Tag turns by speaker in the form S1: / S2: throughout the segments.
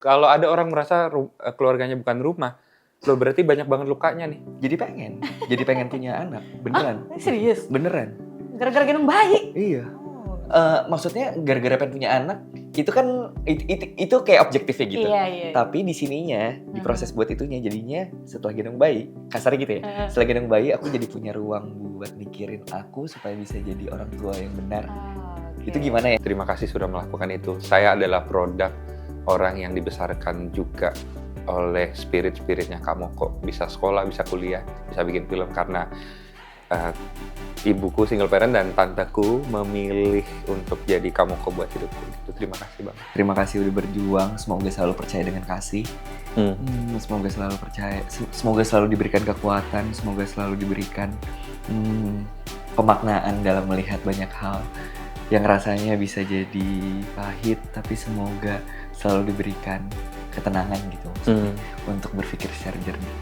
S1: Kalau ada orang merasa keluarganya bukan rumah, loh berarti banyak banget lukanya nih.
S2: Jadi pengen punya anak, beneran.
S3: Serius?
S2: Beneran.
S3: Gara-gara gendong bayi?
S2: Iya.
S3: Oh.
S2: Maksudnya gara-gara pengen punya anak, itu kan itu kayak objektifnya gitu.
S3: Iya.
S2: Tapi di sininya, di proses buat itunya jadinya setelah gendong bayi, kasarnya gitu ya. Setelah gendong bayi aku jadi punya ruang buat mikirin aku supaya bisa jadi orang tua yang benar.
S3: Okay.
S2: Itu gimana ya?
S1: Terima kasih sudah melakukan itu. Saya adalah produk orang yang dibesarkan juga oleh spirit-spiritnya kamu kok. Bisa sekolah, bisa kuliah, bisa bikin film karena ibuku single parent dan tanteku memilih untuk jadi kamu kok buat hidupku. Gitu. Terima kasih Bang.
S2: Terima kasih udah berjuang. Semoga selalu percaya dengan kasih. Semoga selalu percaya. Semoga selalu diberikan kekuatan. Semoga selalu diberikan pemaknaan dalam melihat banyak hal yang rasanya bisa jadi pahit, tapi semoga selalu diberikan ketenangan gitu untuk berpikir secara jernih.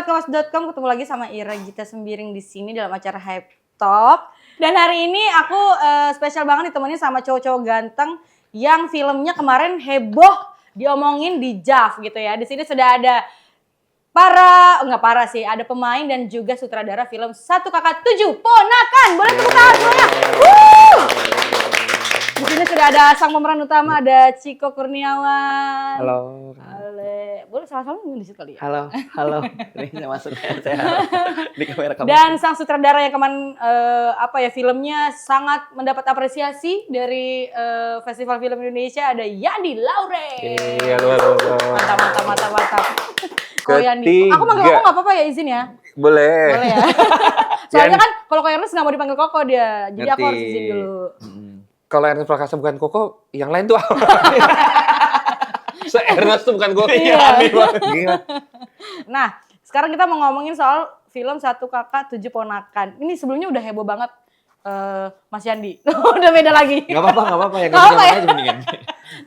S3: Kompas.com, ketemu lagi sama Ira Gita Sembiring di sini dalam acara Hype Talk. Dan hari ini aku spesial banget ditemenin sama cowok-cowok ganteng yang filmnya kemarin heboh diomongin di JAV gitu ya. Di sini sudah ada ada pemain dan juga sutradara film Satu Kakak Tujuh Ponakan. Boleh tepuk tangan semuanya. Di sini sudah ada sang pemeran utama, ada Chiko Kurniawan.
S2: Halo.
S3: Boleh salam-salam di situ kali ya?
S2: Halo. Ini saya masuk ya, saya di kamera kamu.
S3: Dan sang sutradara yang kemarin filmnya sangat mendapat apresiasi dari Festival Film Indonesia, ada Yandi Laure.
S1: Iya, halo.
S3: Mantap. Oh Yandi, aku manggil Koko nggak apa-apa ya, izin ya?
S1: Boleh
S3: Ya. Soalnya kan kalau Ko Ernest nggak mau dipanggil Koko dia, jadi aku harus izin dulu.
S1: Kalau Ernest Prakasa bukan Koko, yang lain tuh apa? Ernest tuh bukan Koko.
S3: Iya.
S1: Gila.
S3: Nah, sekarang kita mau ngomongin soal film Satu Kakak Tujuh Ponakan. Ini sebelumnya udah heboh banget, Mas Yandi. Udah beda lagi.
S2: Gak apa-apa ya.
S3: Nggak apa-apa ya?
S2: Aja mendingan.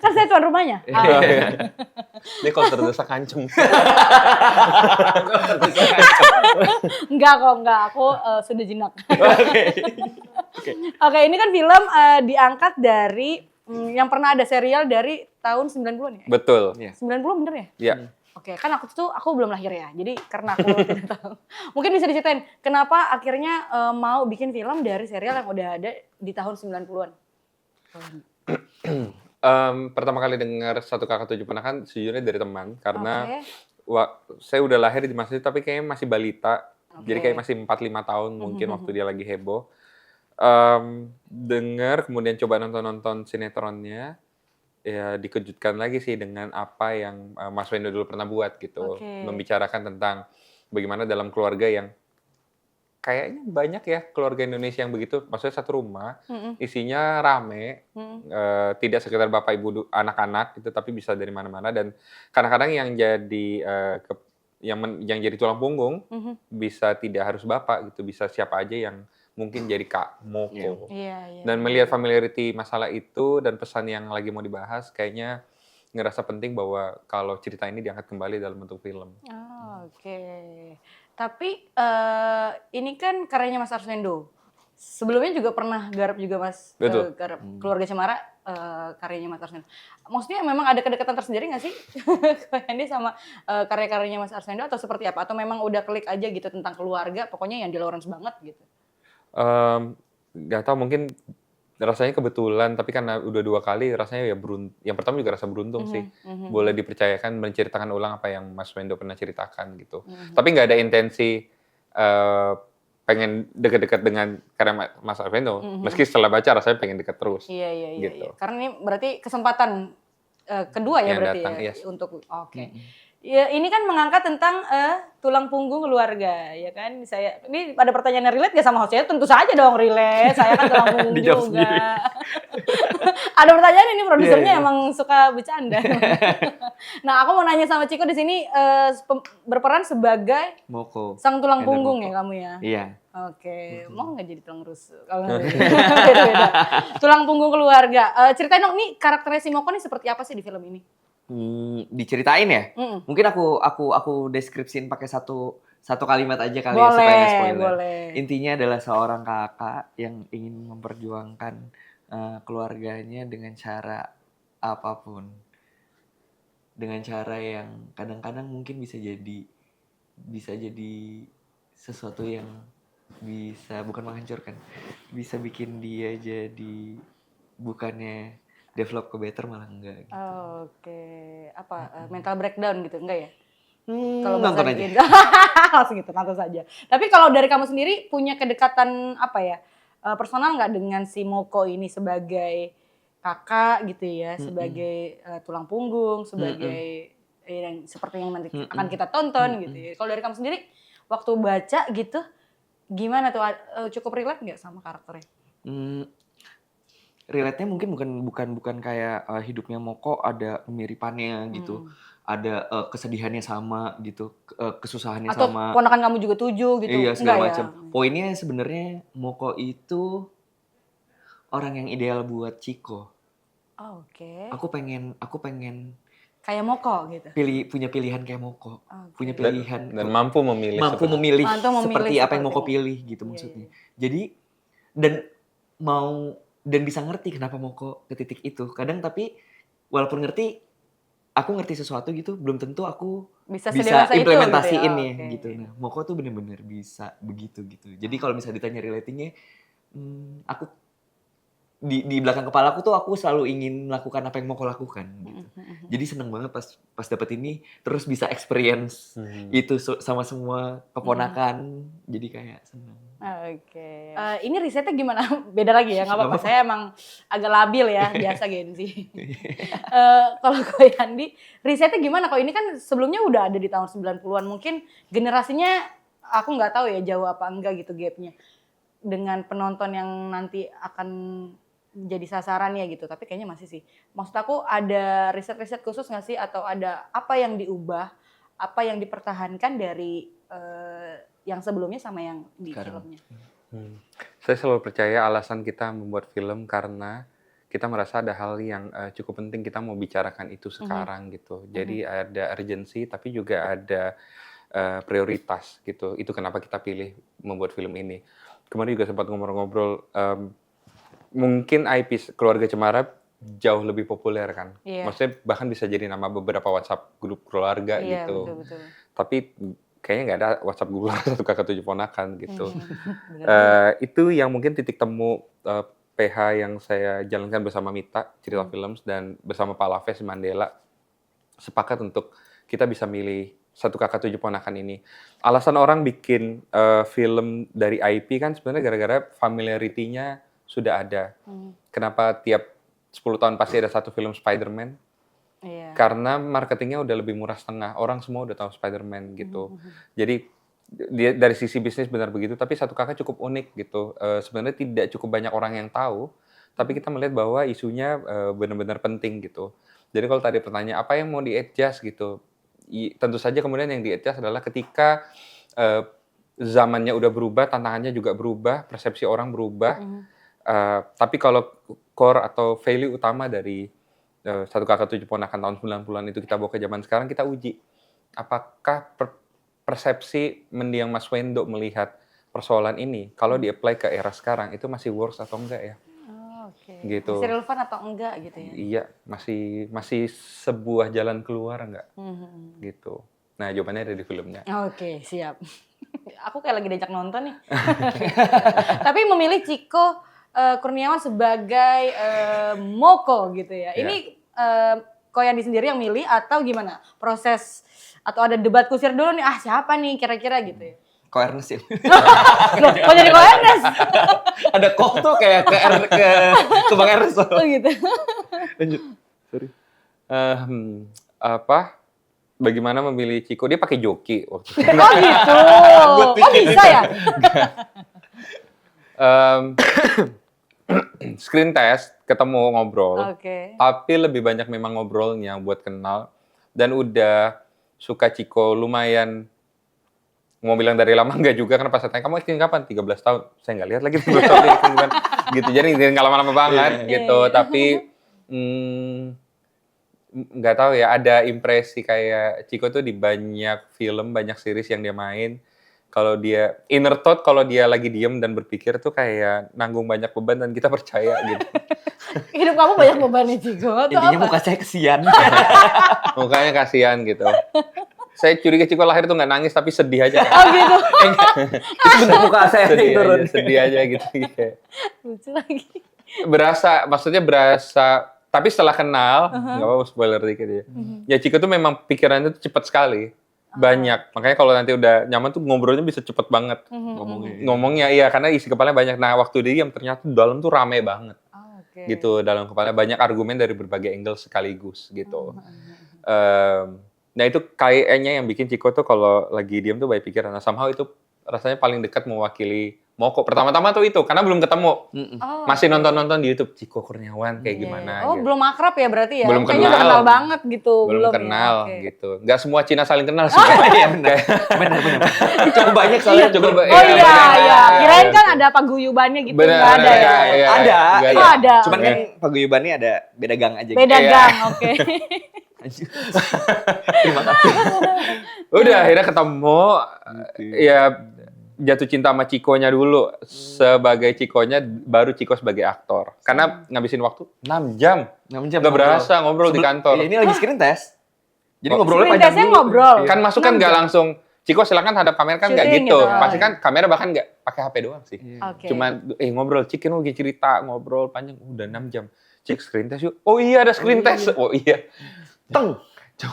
S3: Kan saya tuan rumahnya.
S1: Ini kalau terdesak kancem.
S3: Enggak. Aku sudah jinak. Oke, ini kan film diangkat dari yang pernah ada serial dari tahun 90-an ya?
S1: Betul.
S3: 90 bener ya?
S1: Iya.
S3: Oke, kan aku belum lahir ya. Jadi karena aku tidak tahu. Mungkin bisa diceritain kenapa akhirnya mau bikin film dari serial yang udah ada di tahun 90-an?
S1: Pertama kali dengar Satu Kakak Tujuh Ponakan sejujurnya dari teman karena
S3: Oke.
S1: saya udah lahir di masa itu tapi kayaknya masih balita.
S3: Oke.
S1: Jadi kayak masih 4-5 tahun mungkin waktu dia lagi heboh. Dengar kemudian coba nonton sinetronnya, ya dikejutkan lagi sih dengan apa yang Mas Wendo dulu pernah buat gitu.
S3: Oke.
S1: Membicarakan tentang bagaimana dalam keluarga yang kayaknya banyak ya keluarga Indonesia yang begitu. Maksudnya satu rumah isinya rame, tidak sekedar bapak ibu anak-anak gitu, tapi bisa dari mana-mana. Dan kadang-kadang yang jadi yang jadi tulang punggung bisa tidak harus bapak gitu, bisa siapa aja yang mungkin jadi Kak Moko.
S3: Iya.
S1: Dan melihat familiarity masalah itu dan pesan yang lagi mau dibahas, kayaknya ngerasa penting bahwa kalau cerita ini diangkat kembali dalam bentuk film.
S3: Oke. Tapi ini kan karyanya Mas Arswendo. Sebelumnya juga pernah garap juga Mas.
S1: Betul.
S3: Garap Keluarga Cemara, karyanya Mas Arswendo. Maksudnya memang ada kedekatan tersendiri nggak sih ini sama karya-karyanya Mas Arswendo atau seperti apa? Atau memang udah klik aja gitu tentang keluarga, pokoknya yang di Lawrence banget gitu?
S1: Nggak tahu, mungkin rasanya kebetulan, tapi karena udah 2 kali rasanya ya yang pertama juga rasa beruntung sih. Boleh dipercayakan menceritakan ulang apa yang Mas Wendo pernah ceritakan gitu. Tapi nggak ada intensi pengen deket-deket dengan karya Mas Wendo. Meski setelah baca rasanya pengen deket terus.
S3: Iya.
S1: Gitu.
S3: Karena ini berarti kesempatan kedua ya
S1: Yang
S3: berarti
S1: datang,
S3: ya
S1: yes.
S3: untuk Ya, ini kan mengangkat tentang tulang punggung keluarga, ya kan? Ini pada pertanyaan relate gak sama hostnya? Tentu saja dong relate. Saya kan tulang punggung juga. Ada pertanyaan ini produsernya emang suka bercanda. Nah, aku mau nanya sama Chiko di sini berperan sebagai
S2: Moko.
S3: sang tulang
S2: Ender
S3: punggung
S2: Moko.
S3: ya kamu ya?
S2: Iya.
S3: Oke, mau nggak jadi tulang rusuk? Kalau beda-beda. Tulang punggung keluarga. Ceritain dong, nih karakternya si Moko nih seperti apa sih di film ini?
S2: Diceritain ya? Mungkin aku deskripsiin pakai satu Satu kalimat aja kali ya supaya nggak spoiler.
S3: Boleh.
S2: Intinya adalah seorang kakak yang ingin memperjuangkan keluarganya dengan cara apapun. Dengan cara yang kadang-kadang mungkin bisa jadi sesuatu yang bisa bukan menghancurkan, bisa bikin dia jadi bukannya develop ke better malah enggak gitu.
S3: Oke. Apa mental breakdown gitu enggak ya? Kalau
S2: Nonton
S3: bahasa
S2: aja.
S3: gitu. Langsung gitu, nonton saja. Tapi kalau dari kamu sendiri punya kedekatan apa ya? Personal nggak dengan si Moko ini sebagai kakak gitu ya, sebagai tulang punggung, sebagai yang seperti yang nanti akan kita tonton gitu ya. Kalau dari kamu sendiri waktu baca gitu gimana tuh, cukup relate nggak sama karakternya?
S2: Relate-nya mungkin bukan kayak hidupnya Moko ada kemiripannya gitu. Ada kesedihannya sama gitu, kesusahannya
S3: Atau
S2: sama.
S3: ponakan kamu juga 7 gitu?
S2: Iya segala
S3: Enggak
S2: macam.
S3: ya?
S2: Poinnya sebenarnya Moko itu orang yang ideal buat Chiko.
S3: Oke.
S2: Aku pengen
S3: Kayak Moko gitu.
S2: punya pilihan kayak Moko.
S3: Oke.
S2: Punya pilihan
S1: Dan mampu memilih.
S2: mampu memilih
S3: Mampu memilih
S2: seperti apa yang Moko
S3: seperti
S2: pilih gitu
S3: Iya,
S2: maksudnya.
S3: iya.
S2: Jadi dan bisa ngerti kenapa Moko ke titik itu. Kadang tapi walaupun aku ngerti sesuatu gitu, belum tentu aku
S3: Bisa
S2: bisa
S3: sedewasa itu
S2: implementasiin
S3: gitu ya?
S2: ya
S3: Oke.
S2: gitu. Nah, Moko tuh bener-bener bisa begitu gitu. Jadi kalau misalnya ditanya relatingnya, aku di belakang kepala aku tuh aku selalu ingin melakukan apa yang Moko lakukan gitu. Jadi seneng banget pas dapet ini, terus bisa experience itu sama semua keponakan. Jadi kayak seneng.
S3: Oke. Ini risetnya gimana? Beda lagi ya, nggak apa-apa. Saya emang agak labil ya, biasa Gen Z. Kalau Ko Yandi, risetnya gimana? Kok ini kan sebelumnya udah ada di tahun 90-an. Mungkin generasinya aku nggak tahu ya jauh apa enggak gitu gapnya. Dengan penonton yang nanti akan jadi sasaran ya gitu. Tapi kayaknya masih sih. Maksud aku ada riset-riset khusus nggak sih? Atau ada apa yang diubah? Apa yang dipertahankan dari yang sebelumnya sama yang di filmnya?
S1: Saya selalu percaya alasan kita membuat film karena kita merasa ada hal yang cukup penting kita mau bicarakan itu sekarang gitu. Jadi ada urgency tapi juga ada prioritas gitu. Itu kenapa kita pilih membuat film ini. Kemarin juga sempat ngobrol-ngobrol, mungkin IP Keluarga Cemara jauh lebih populer kan.
S3: Iya.
S1: Maksudnya bahkan bisa jadi nama beberapa WhatsApp grup keluarga
S3: Iya,
S1: gitu.
S3: betul.
S1: Tapi kayaknya nggak ada WhatsApp grup satu kakak 7 ponakan gitu. Itu yang mungkin titik temu PH yang saya jalankan bersama Mita, Cerita Films, dan bersama Pak Laves Mandela, sepakat untuk kita bisa milih satu kakak 7 ponakan ini. Alasan orang bikin film dari IP kan sebenarnya gara-gara familiarity-nya sudah ada. Kenapa tiap 10 tahun pasti ada satu film Spider-Man?
S3: Iya.
S1: Karena marketingnya udah lebih murah setengah. Orang semua udah tahu Spider-Man gitu. Jadi dari sisi bisnis benar begitu, tapi satu kakak cukup unik gitu. Sebenarnya tidak cukup banyak orang yang tahu, tapi kita melihat bahwa isunya benar-benar penting gitu. Jadi kalau tadi pertanyaan apa yang mau di-adjust gitu, tentu saja kemudian yang di-adjust adalah ketika zamannya udah berubah, tantangannya juga berubah, persepsi orang berubah. Tapi kalau core atau value utama dari satu kakak 7 ponakan tahun 90-an itu kita bawa ke zaman sekarang, kita uji apakah persepsi mendiang Mas Wendo melihat persoalan ini kalau di-apply ke era sekarang itu masih works atau enggak ya?
S3: Oke.
S1: Gitu.
S3: Masih relevan atau enggak gitu ya?
S1: Iya, masih sebuah jalan keluar enggak? Gitu. Nah, jawabannya ada di filmnya.
S3: Oke, siap. Aku kayak lagi diajak nonton nih. Tapi memilih Chiko Kurniawan sebagai Moko gitu ya. Ini Ko Yandi sendiri yang milih atau gimana? Proses atau ada debat kusir dulu nih, siapa nih kira-kira gitu ya?
S2: Ko Ernest ya.
S3: Loh, kok jadi Ko Ernest?
S2: Ada kok tuh kayak ke Bang Ernest.
S3: Oh gitu.
S2: Lanjut. Sorry.
S1: Bagaimana memilih Chiko? Dia pakai joki waktu itu.
S3: Oh gitu. Oh bisa ya?
S1: Screen test, ketemu ngobrol.
S3: Oke.
S1: Tapi lebih banyak memang ngobrolnya buat kenal. Dan udah suka Chiko lumayan, mau bilang dari lama enggak juga, karena pas saya tanya, kamu acting kapan? 13 tahun. Saya nggak lihat lagi 13 tahun acting kan. Gitu, jadi nggak lama-lama banget gitu. Tapi nggak tahu ya, ada impresi kayak Chiko tuh di banyak film, banyak series yang dia main, kalau dia inner thought kalau dia lagi diem dan berpikir tuh kayak nanggung banyak beban dan kita percaya gitu.
S3: Hidup kamu banyak beban nih, Ciko. Atau
S2: Intinya
S3: apa?
S2: muka saya kesian.
S1: Mukanya kasihan gitu. Saya curiga Ciko lahir tuh nggak nangis tapi sedih aja.
S3: Oh gitu.
S2: Itu bentuk muka saya
S1: sedih
S2: yang turun.
S1: aja, sedih aja gitu. Kayak.
S3: Lucu lagi.
S1: Maksudnya berasa, tapi setelah kenal, nggak apa-apa spoiler dikit ya. Ya Ciko tuh memang pikirannya tuh cepat sekali. Banyak. Makanya kalau nanti udah nyaman tuh ngobrolnya bisa cepet banget. Ngomongnya iya, karena isi kepalanya banyak. Nah waktu dia diam ternyata dalam tuh rame banget.
S3: Oh, oke.
S1: Gitu, dalam kepalanya banyak argumen dari berbagai angle sekaligus gitu. Nah itu kayaknya yang bikin Ciko tuh kalau lagi diem tuh banyak pikiran. Nah somehow itu rasanya paling dekat mewakili Moko. Pertama-tama tuh itu, karena belum ketemu.
S3: Oh,
S1: Masih nonton-nonton di YouTube, Ciko Kurniawan kayak gimana
S3: Oh,
S1: gitu.
S3: belum akrab ya berarti ya?
S1: Belum
S3: Kayaknya
S1: kenal.
S3: udah kenal banget gitu.
S1: Belum
S3: ya?
S1: kenal
S3: Oke.
S1: gitu. Nggak semua Cina saling kenal sih.
S2: Iya benar. Benar. Cukup banyak soalnya.
S1: Cukup
S3: Oh iya,
S1: banyak.
S3: iya. Kirain kan ada paguyubannya gitu.
S1: Bener,
S3: Nggak ada ya?
S1: iya,
S2: Ada.
S1: nggak
S3: Oh, ada.
S2: Cuman
S3: Oke.
S2: kan paguyubannya ada beda gang aja.
S3: Beda
S1: Iya.
S3: gang, oke.
S2: Anjir. Terima kasih.
S1: Udah akhirnya ketemu, ya jatuh cinta sama Cikonya dulu. Sebagai Cikonya, baru Ciko sebagai aktor. Karena ngabisin waktu 6 jam.
S2: 6 jam
S1: Nggak berasa ngobrol di kantor.
S2: Iya, ini lagi screen test. Jadi
S1: Oh,
S2: ngobrolnya
S3: screen
S2: panjang
S3: testnya
S2: dulu.
S3: ngobrol.
S1: Kan masuk kan
S3: 6
S1: nggak
S3: jam.
S1: langsung, Ciko silakan hadap kamera kan nggak
S3: Syuting
S1: gitu.
S3: gitu.
S1: Pasti kan kamera bahkan nggak pakai HP doang sih.
S3: Oke.
S1: Cuma ngobrol, Cik ini lagi cerita, ngobrol panjang, udah 6 jam. Cik screen test yuk. Oh iya ada screen test. Oh iya.
S2: Teng.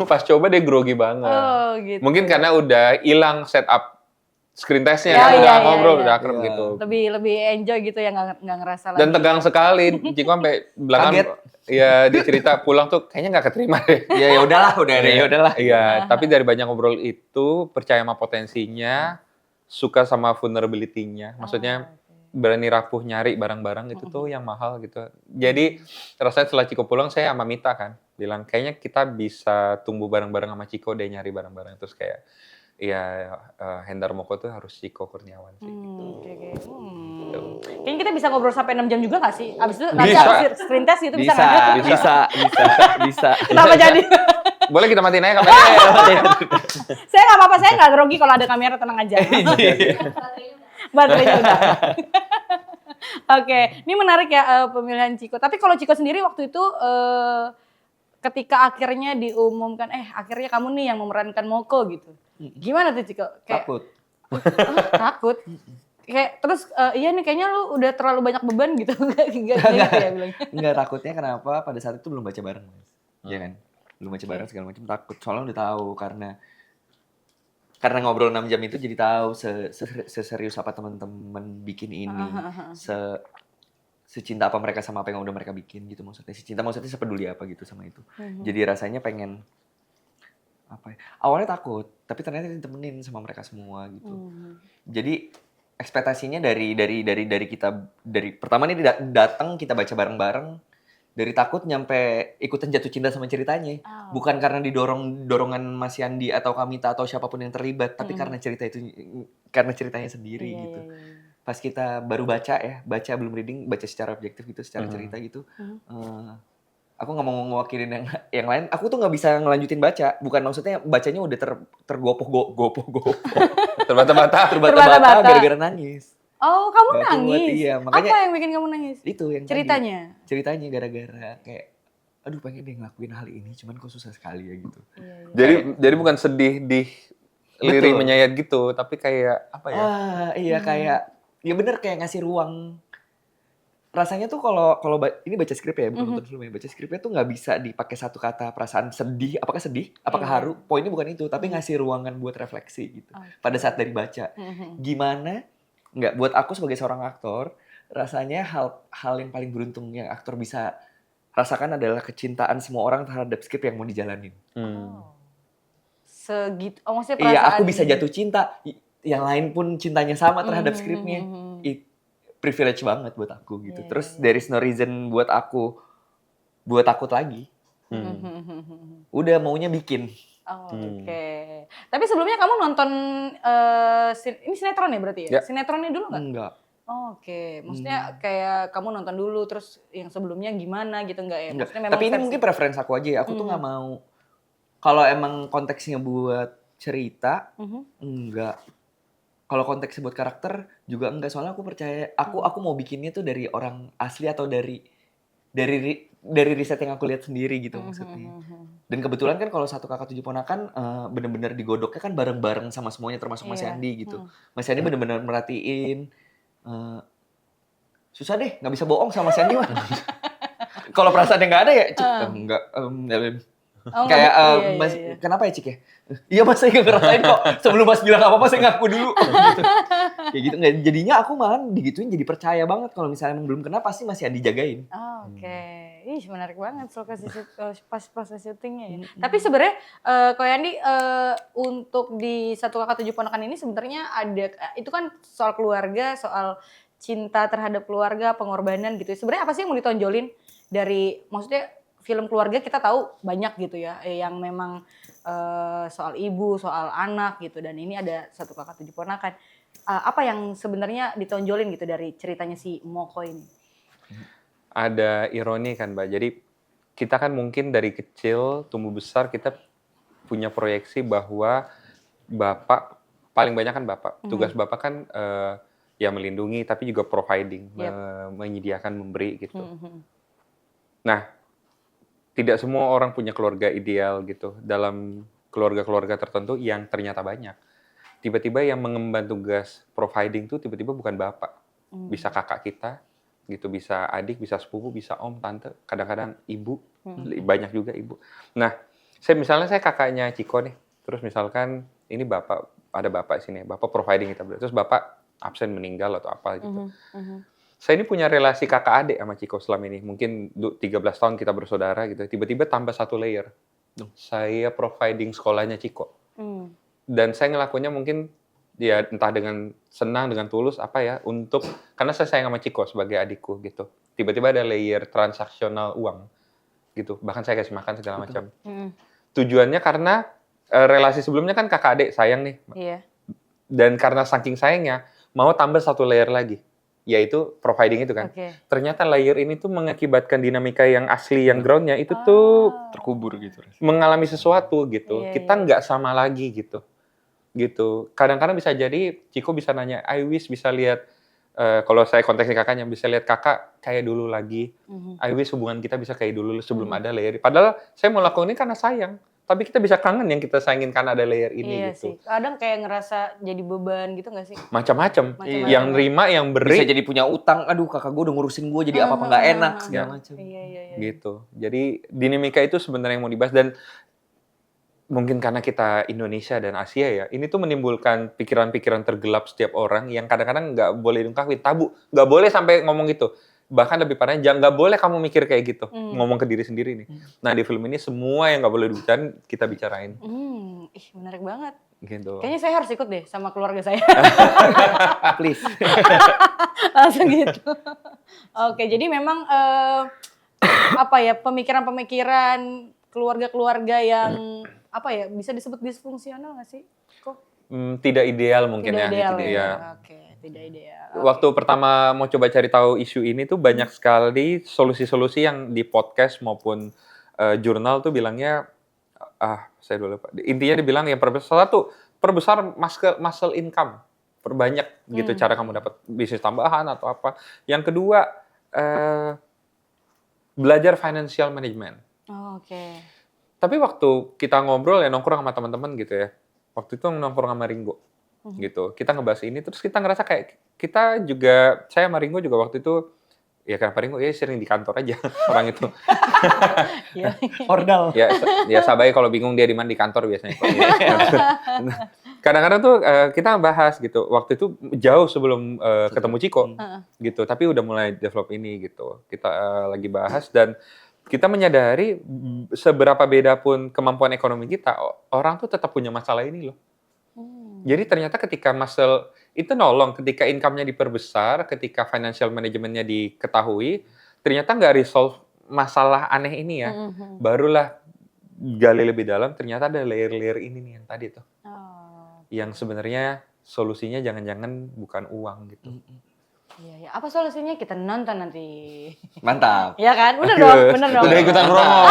S1: Pas coba dia grogi banget.
S3: Oh gitu.
S1: Mungkin karena udah hilang setup screen testnya,
S3: Ya,
S1: kan
S3: iya,
S1: udah
S3: iya,
S1: ngobrol,
S3: iya.
S1: udah akrab
S2: Iya.
S1: gitu.
S3: Lebih enjoy gitu ya, nggak ngerasa lagi.
S1: Dan tegang sekali, Ciko sampai belakang,
S2: Kaget.
S1: ya dia cerita pulang tuh kayaknya nggak keterima deh.
S2: Ya udahlah, ya udahlah.
S1: Iya, tapi dari banyak ngobrol itu, percaya sama potensinya, suka sama vulnerability-nya. Maksudnya berani rapuh nyari barang-barang itu tuh yang mahal gitu. Jadi rasanya setelah Ciko pulang, saya sama Mita kan, bilang kayaknya kita bisa tumbuh bareng-bareng sama Ciko deh nyari barang-barang. Terus kayak, ya Hendar Moko tuh harus Ciko Kurniawan sih.
S3: Oke. Kayaknya kita bisa ngobrol sampai 6 jam juga nggak sih? Abis itu nanti
S1: Bisa.
S3: abis screen test gitu bisa nggak?
S2: Bisa.
S3: Kenapa jadi?
S1: Boleh kita matiin aja kameranya.
S3: Saya nggak apa-apa, saya nggak grogi kalau ada kamera, tenang aja. Baterainya udah. Oke, ini menarik ya pemilihan Ciko. Tapi kalau Ciko sendiri waktu itu ketika akhirnya diumumkan, akhirnya kamu nih yang memerankan Moko gitu. Gimana tuh Ciko? Kayak,
S2: Takut.
S3: takut. Kayak terus iya nih kayaknya lu udah terlalu banyak beban gitu. Enggak gitu ya bilangnya.
S2: Enggak, takutnya kenapa pada saat itu belum baca bareng, Mas. Iya kan? Belum baca bareng segala macam, takut. Soalnya udah tahu karena ngobrol 6 jam itu jadi tahu seserius apa teman-teman bikin ini. Secinta apa mereka sama apa yang udah mereka bikin gitu maksudnya. Maksudnya sepeduli apa gitu sama itu. Jadi rasanya pengen apa ya? Awalnya takut, tapi ternyata ditemenin sama mereka semua gitu. Jadi ekspektasinya dari kita, dari pertama nih datang kita baca bareng-bareng, dari takut nyampe ikutan jatuh cinta sama ceritanya. Bukan karena dorongan Mas Yandi atau Kamita atau siapapun yang terlibat, tapi karena ceritanya sendiri gitu. Pas kita baru baca belum reading, baca secara objektif gitu, secara cerita gitu. Aku nggak mau ngewakilin yang lain. Aku tuh nggak bisa ngelanjutin baca. Bukan maksudnya bacanya udah tergopoh.
S1: Terbata-bata.
S3: Terbata-bata.
S2: Gara-gara nangis.
S3: Oh, kamu
S2: Nah, itu
S3: nangis?
S2: iya, makanya-
S3: Apa yang bikin kamu nangis?
S2: Itu yang
S3: Ceritanya?
S2: Ceritanya gara-gara kayak, aduh pengen deh ngelakuin hal ini, cuman kok susah sekali ya gitu.
S1: Jadi bukan sedih di lirik
S2: Betul.
S1: menyayat gitu, tapi kayak apa ya?
S2: Iya kayak, ya bener kayak ngasih ruang. Rasanya tuh kalau ini baca skrip ya, bukan nonton film ya. Baca skripnya tuh nggak bisa dipakai satu kata perasaan sedih. Apakah sedih? Apakah haru? Poinnya bukan itu, tapi ngasih ruangan buat refleksi gitu. Pada saat dari baca, gimana? Nggak, buat aku sebagai seorang aktor, rasanya hal yang paling beruntung yang aktor bisa rasakan adalah kecintaan semua orang terhadap skrip yang mau dijalanin.
S3: Segitu. Oh, maksudnya
S2: Iya,
S3: perasaan.
S2: aku bisa jatuh cinta. Yang lain pun cintanya sama terhadap skripnya. Privilege banget buat aku gitu. Terus there is no reason buat aku takut lagi. Udah maunya bikin.
S3: Oh, oke. Tapi sebelumnya kamu nonton ini sinetron ya berarti ya?
S1: Ya.
S3: Sinetronnya dulu nggak?
S2: Enggak.
S3: Oh, oke. Maksudnya kayak kamu nonton dulu terus yang sebelumnya gimana gitu nggak ya?
S2: Enggak.
S3: Maksudnya memang
S2: Tapi ini
S3: versi-
S2: mungkin preferensi aku aja ya. Aku tuh nggak mau. Kalau emang konteksnya buat cerita, enggak. kalau konteksnya buat karakter juga enggak, soalnya aku percaya aku mau bikinnya tuh dari orang asli atau dari riset yang aku lihat sendiri gitu maksudnya. Dan kebetulan kan kalau Satu Kakak Tujuh Ponakan bener-bener digodoknya kan bareng-bareng sama semuanya termasuk Mas Yandi gitu. Mas Yandi bener-bener merhatiin susah deh nggak bisa bohong sama Mas Yandi mah. Kalau perasaannya nggak ada ya enggak kayak Mas, kenapa ya Cik ya? Iya Mas, saya nggak ngerasain kok. Sebelum Mas bilang apa-apa saya ngaku dulu. Kayak gitu nggak. Jadinya aku malah digituin jadi percaya banget kalau misalnya emang belum kena pasti masih dijagain.
S3: Oke. Ih, menarik banget lokasi pas proses syutingnya ya. Tapi sebenarnya Ko Yandi untuk di Satu Kakak Tujuh Ponakan ini sebenarnya ada itu kan soal keluarga, soal cinta terhadap keluarga, pengorbanan gitu. Sebenarnya apa sih yang mau ditonjolin dari maksudnya film keluarga kita tahu banyak gitu ya, yang memang soal ibu, soal anak gitu, dan ini ada Satu Kakak Tujuh Ponakan. Apa yang sebenarnya ditonjolin gitu dari ceritanya si Moko ini?
S1: Ada ironi kan Mbak, jadi kita kan mungkin dari kecil tumbuh besar kita punya proyeksi bahwa Bapak, paling banyak kan Bapak, tugas Bapak kan ya melindungi tapi juga providing, menyediakan, memberi gitu. Nah, tidak semua orang punya keluarga ideal gitu. Dalam keluarga-keluarga tertentu yang ternyata banyak. Tiba-tiba yang mengemban tugas providing tuh tiba-tiba bukan bapak. Bisa kakak kita, gitu, bisa adik, bisa sepupu, bisa om, tante, kadang-kadang ibu, banyak juga ibu. Nah, misalnya saya kakaknya Ciko nih. Terus misalkan ini bapak, ada bapak sini, bapak providing kita. Terus bapak absen meninggal atau apa gitu. Saya ini punya relasi kakak adik sama Ciko selama ini. Mungkin 13 tahun kita bersaudara gitu. Tiba-tiba tambah satu layer. Saya providing sekolahnya Ciko. Dan saya ngelakuinnya mungkin ya entah dengan senang, dengan tulus apa ya, untuk karena saya sayang sama Ciko sebagai adikku gitu. Tiba-tiba ada layer transaksional uang gitu. Bahkan saya kasih makan segala macam. Tujuannya karena relasi sebelumnya kan kakak adik sayang nih.
S3: Iya.
S1: Dan karena saking sayangnya mau tambah satu layer lagi. Yaitu providing itu kan. Ternyata layer ini tuh mengakibatkan dinamika yang asli, yang groundnya itu tuh
S2: terkubur gitu.
S1: Mengalami sesuatu gitu. Kita nggak sama lagi gitu. Kadang-kadang bisa jadi Ciko bisa nanya, I wish bisa lihat, kalau saya konteksnya kakaknya, bisa lihat kakak kayak dulu lagi. I wish hubungan kita bisa kayak dulu sebelum ada layer. Padahal saya mau lakukan ini karena sayang. Tapi kita bisa kangen yang kita sayangin karena ada layer ini gitu.
S3: Sih. Kadang kayak ngerasa jadi beban gitu nggak sih?
S1: Macam-macam. Yang nerima, yang beri.
S2: Bisa jadi punya utang. Aduh kakak gue udah ngurusin gue jadi apa-apa nggak enak segala macam.
S1: Gitu. Jadi dinamika itu sebenarnya yang mau dibahas, dan mungkin karena kita Indonesia dan Asia ya, ini tuh menimbulkan pikiran-pikiran tergelap setiap orang yang kadang-kadang nggak boleh diungkapin, tabu. Nggak boleh sampai ngomong gitu. Bahkan lebih parahnya, jangan, nggak boleh kamu mikir kayak gitu, ngomong ke diri sendiri nih. Nah di film ini semua yang nggak boleh dibicarain kita bicarain.
S3: Ih menarik banget.
S1: Gitu.
S3: Kayaknya saya harus ikut deh sama keluarga saya.
S2: Please.
S3: Langsung gitu. Oke, jadi memang apa ya, pemikiran-pemikiran keluarga-keluarga yang apa ya, bisa disebut disfungsional nggak sih? Kok?
S1: Tidak ideal mungkin
S3: tidak
S1: ya.
S3: Ideal,
S1: ya.
S3: Oke, tidak ideal.
S1: Waktu pertama mau coba cari tahu isu ini tuh banyak sekali solusi-solusi yang di podcast maupun jurnal tuh bilangnya, saya dulu lupa. Intinya dibilang yang perbesar muscle income, perbanyak gitu cara kamu dapat bisnis tambahan atau apa. Yang kedua belajar financial management.
S3: Oke.
S1: Tapi waktu kita ngobrol ya, nongkrong sama teman-teman gitu ya. Waktu itu nongkrong sama Ringo. Gitu. Kita ngebahas ini terus kita ngerasa kayak kita juga, saya sama Ringo juga waktu itu ya, kenapa Ringo ya sering di kantor aja orang itu.
S2: Ordal.
S1: Ya sabai kalau bingung dia di mana, di kantor biasanya. Kadang-kadang tuh kita bahas gitu. Waktu itu jauh sebelum ketemu Ciko gitu. Tapi udah mulai develop ini gitu. Kita lagi bahas dan kita menyadari seberapa beda pun kemampuan ekonomi kita, orang tuh tetap punya masalah ini loh. Jadi ternyata ketika muscle itu nolong, ketika income-nya diperbesar, ketika financial management-nya diketahui, ternyata nggak resolve masalah aneh ini ya. Barulah gali lebih dalam, ternyata ada layer-layer ini nih yang tadi tuh. Yang sebenarnya solusinya jangan-jangan bukan uang gitu.
S3: Iya. Apa solusinya? Kita nonton nanti.
S2: Mantap.
S3: Iya kan? Bener dong.
S2: Udah ikutan promo.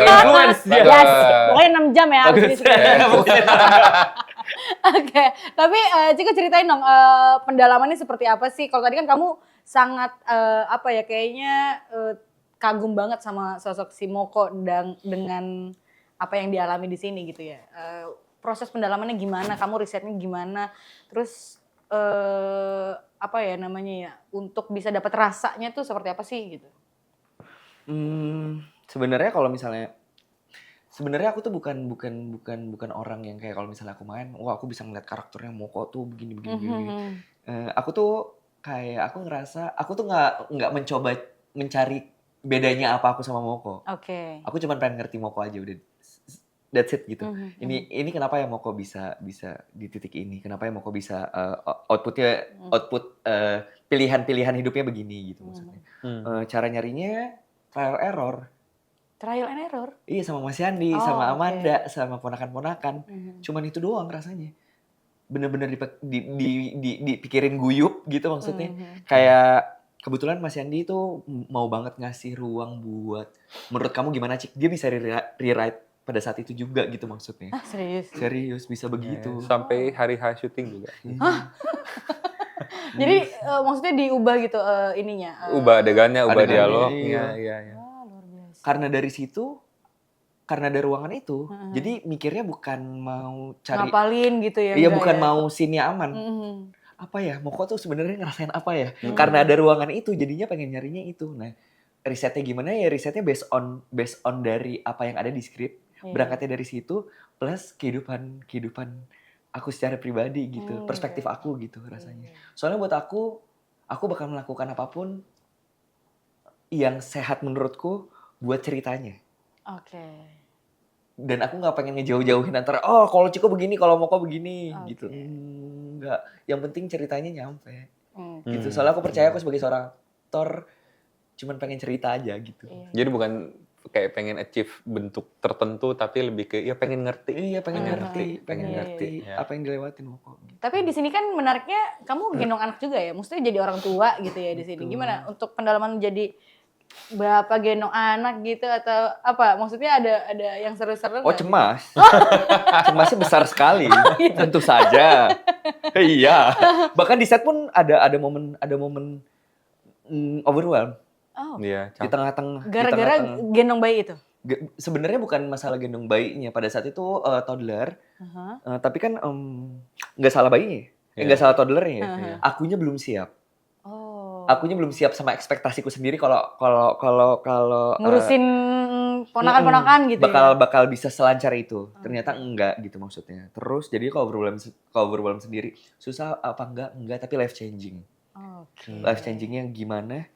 S2: Influence dia.
S3: Yes. Pokoknya 6 jam ya harus di sini. Oke, tapi Cika ceritain dong pendalamannya seperti apa sih? Kalau tadi kan kamu sangat apa ya kayaknya kagum banget sama sosok si Moko dan dengan apa yang dialami di sini gitu ya. Proses pendalamannya gimana? Kamu risetnya gimana? Terus apa ya namanya ya? Untuk bisa dapat rasanya tuh seperti apa sih gitu?
S2: Sebenarnya kalau misalnya sebenarnya aku tuh bukan orang yang kayak kalau misalnya aku main, wah aku bisa ngeliat karakternya Moko tuh begini begini begini. Aku tuh kayak aku ngerasa aku tuh nggak mencoba mencari bedanya apa aku sama Moko.
S3: Oke.
S2: Aku cuma pengen ngerti Moko aja udah. That's it gitu. Ini kenapa ya Moko bisa di titik ini? Kenapa ya Moko bisa output pilihan-pilihan hidupnya begini gitu maksudnya. Cara nyarinya trial error.
S3: Trial and error?
S2: Iya sama Mas Yandi, sama Amanda, sama ponakan-ponakan. Cuman itu doang rasanya. Bener-bener dipikirin guyup gitu maksudnya. Kayak kebetulan Mas Yandi itu mau banget ngasih ruang buat, menurut kamu gimana Cik? Dia bisa rewrite pada saat itu juga gitu maksudnya.
S3: Ah serius?
S2: Serius, bisa begitu.
S1: Sampai hari H syuting juga.
S3: Jadi maksudnya diubah gitu ininya?
S1: Ubah adegannya, ubah
S2: Adegannya,
S1: dialognya.
S2: iya.
S1: Iya.
S3: Luar biasa.
S2: Karena dari situ, karena ada ruangan itu, jadi mikirnya bukan mau cari
S3: Ngapalin gitu ya?
S2: iya
S3: enggak
S2: bukan
S3: ya?
S2: mau scene-nya aman. Apa ya? Moko tuh sebenarnya ngerasain apa ya? Karena ada ruangan itu, jadinya pengen nyarinya itu. Nah, risetnya gimana ya? Risetnya based on dari apa yang ada di skrip. Berangkatnya dari situ plus kehidupan aku secara pribadi gitu, perspektif aku gitu rasanya. Soalnya buat aku bakal melakukan apapun yang sehat menurutku buat ceritanya.
S3: Oke.
S2: Dan aku nggak pengen ngejauh-jauhin antara kalau Ciko begini, kalau Moko begini gitu. Enggak. Yang penting ceritanya nyampe. Gitu. Soalnya aku percaya aku sebagai seorang aktor cuman pengen cerita aja gitu.
S1: Jadi bukan kayak pengen achieve bentuk tertentu tapi lebih ke ya pengen ngerti.
S2: Iya, pengen ngerti
S1: Iya.
S2: apa yang dilewatin Moko.
S3: Tapi di sini kan menariknya kamu gendong anak juga ya, maksudnya jadi orang tua gitu ya di sini. Gimana untuk pendalaman jadi bapak gendong anak gitu atau apa? Maksudnya ada yang seru-seru
S2: Oh,
S3: nggak?
S2: cemas. Cemasnya besar sekali. Tentu saja. Iya. Bahkan di set pun ada momen overwhelm.
S3: Oh,
S1: Iya,
S2: Di tengah-tengah.
S3: gara-gara gendong bayi itu?
S2: Sebenarnya bukan masalah gendong bayinya. Pada saat itu toddler. Tapi kan nggak salah bayinya. Nggak salah toddlernya ya. Akunya belum siap.
S3: Oh.
S2: Akunya belum siap sama ekspektasiku sendiri kalau
S3: Ngurusin ponakan-ponakan gitu ya?
S2: bakal bisa selancar itu. Ternyata enggak gitu maksudnya. Terus jadi kalau overwhelm sendiri susah apa enggak tapi life changing.
S3: Oke.
S2: Life changingnya gimana?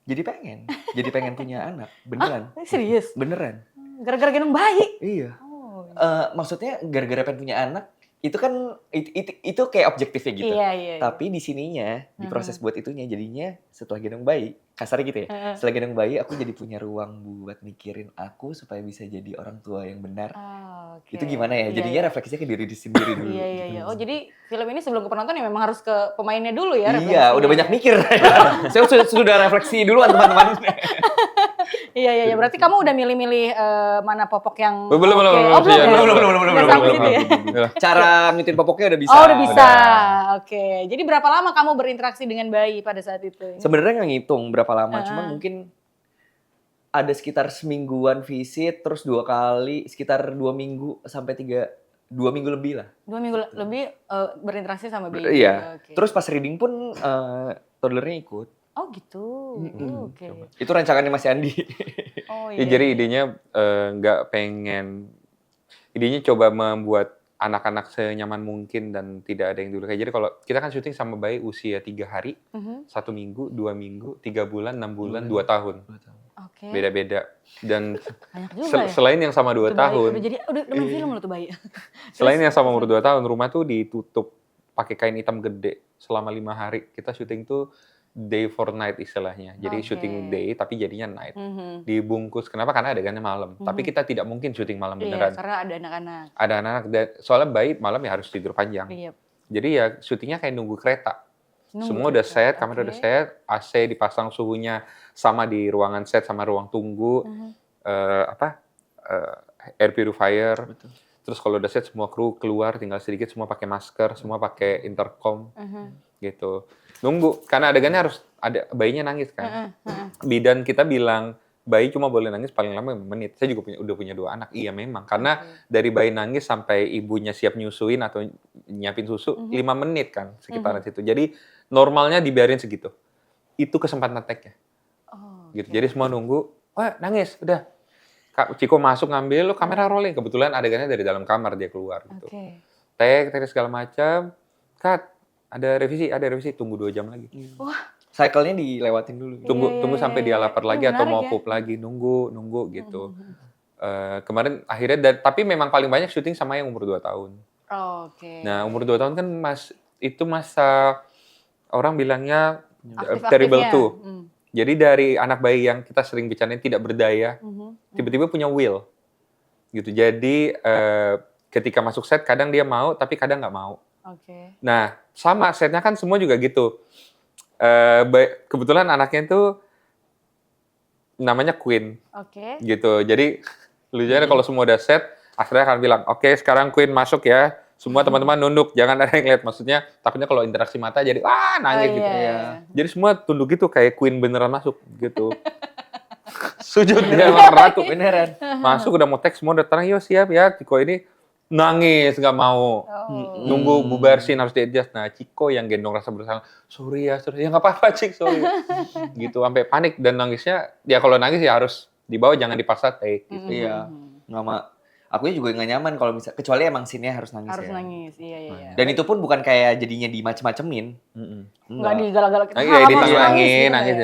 S2: Jadi pengen punya anak beneran.
S3: Serius?
S2: Beneran.
S3: Gara-gara gendong bayi?
S2: Iya.
S3: Oh.
S2: Maksudnya gara-gara pengen punya anak itu kan itu kayak objektifnya gitu.
S3: Iya.
S2: Tapi di sininya di proses buat itunya jadinya setelah gendong bayi kasarnya gitu ya. Setelah gendong bayi aku jadi punya ruang buat mikirin aku supaya bisa jadi orang tua yang benar.
S3: Oke.
S2: Itu gimana ya? Jadinya refleksinya ke diri sendiri dulu.
S3: Iya. Oh jadi film ini sebelum ke penonton ya memang harus ke pemainnya dulu ya?
S2: Iya, udah banyak mikir. Saya sudah refleksi duluan teman-teman.
S3: Iya. Berarti kamu udah milih-milih mana popok yang
S1: Belum.
S3: oke?
S1: Belum.
S3: Nggak sampai situ ya?
S2: Cara ngitin popoknya udah bisa.
S3: Oh udah bisa. Oke. Jadi berapa lama kamu berinteraksi dengan bayi pada saat itu?
S2: Sebenarnya nggak ngitung berapa lama, cuman mungkin ada sekitar semingguan visit, terus 2 kali, sekitar 2 minggu sampai 2 minggu lebih lah.
S3: 2 minggu lebih berinteraksi sama bayi.
S2: Iya.
S3: Oke.
S2: Terus pas reading pun toddlernya ikut.
S3: Oh gitu. Oke.
S2: Itu rancangannya Mas Yandi.
S3: Oh
S1: Ya,
S3: iya.
S1: jadi idenya idenya coba membuat anak-anak senyaman mungkin dan tidak ada yang dulu kayak. Jadi kalau kita kan syuting sama bayi usia 3 hari, 1 minggu, 2 minggu, 3 bulan, 6 bulan, 2 tahun.
S3: Oke.
S1: Beda-beda. Dan
S3: Banyak juga ya.
S1: selain yang sama 2
S3: Tuh bayi
S1: tahun,
S3: udah main film loh tuh bayi.
S1: selain yang sama umur 2 tahun, rumah tuh ditutup pakai kain hitam gede selama 5 hari. Kita syuting tuh day for night istilahnya. Jadi
S3: Oke.
S1: syuting day tapi jadinya night. Dibungkus. Kenapa? Karena adegannya malam. Tapi kita tidak mungkin syuting malam
S3: Iya,
S1: beneran.
S3: karena ada anak-anak.
S1: Ada anak-anak. Soalnya bayi malam ya harus tidur panjang.
S3: Iya.
S1: Jadi ya syutingnya kayak nunggu kereta.
S3: Nunggu
S1: Semua udah
S3: kereta,
S1: set, kamera udah
S3: oke.
S1: set, AC dipasang suhunya sama di ruangan set sama ruang tunggu. Air purifier. Terus kalau udah set semua kru keluar, tinggal sedikit semua pakai masker, semua pakai intercom gitu. Nunggu karena adegannya harus ada bayinya nangis kan. Bidan kita bilang bayi cuma boleh nangis paling lama 5 menit. Saya juga udah punya 2 anak. Iya memang karena dari bayi nangis sampai ibunya siap nyusuin atau nyiapin susu 5 menit kan sekitaran situ. Jadi normalnya dibiarin segitu. Itu kesempatan take-nya. Gitu. Jadi semua nunggu, wah nangis, udah. Kak Ciko masuk ngambil, lo kamera rolling. Kebetulan adegannya dari dalam kamar dia keluar gitu. Take segala macam. Cut. Ada revisi, tunggu 2 jam lagi.
S3: Wah.
S2: Cycle-nya dilewatin dulu.
S1: Tunggu sampai dia lapar lagi atau mau pup lagi, nunggu gitu. Kemarin akhirnya, tapi memang paling banyak syuting sama yang umur 2 tahun. Nah, umur 2 tahun kan itu masa orang bilangnya terrible tuh. Jadi dari anak bayi yang kita sering bicarain tidak berdaya, tiba-tiba punya will. Gitu. Jadi ketika masuk set kadang dia mau, tapi kadang nggak mau. Nah, sama setnya kan semua juga gitu. Kebetulan anaknya itu namanya Queen. Gitu. Jadi lucunya kalau semua udah set, akhirnya akan bilang, oke sekarang Queen masuk ya. Semua teman-teman nunduk, jangan ada yang lihat. Maksudnya takutnya kalau interaksi mata jadi nangis gitu. Jadi semua tunduk gitu kayak Queen beneran masuk gitu. Sujud dia emang ratu beneran. Masuk udah mau teks semua udah tenang, yo siap ya. Ciko ini nangis nggak mau. Nunggu bubar scene harus di-adjust. Nah, Ciko yang gendong rasa bersalah. Sorry ya nggak apa-apa Cik, sorry. Gitu sampai panik dan nangisnya. Ya kalau nangis ya harus dibawa, jangan dipaksa take. Gitu.
S2: Iya, nggak aku juga nggak nyaman kalau misalnya, kecuali emang scene-nya harus nangis.
S3: Harus nangis, iya.
S2: Dan itu pun bukan kayak jadinya dimacem-macemin.
S3: Nggak digalak-galak.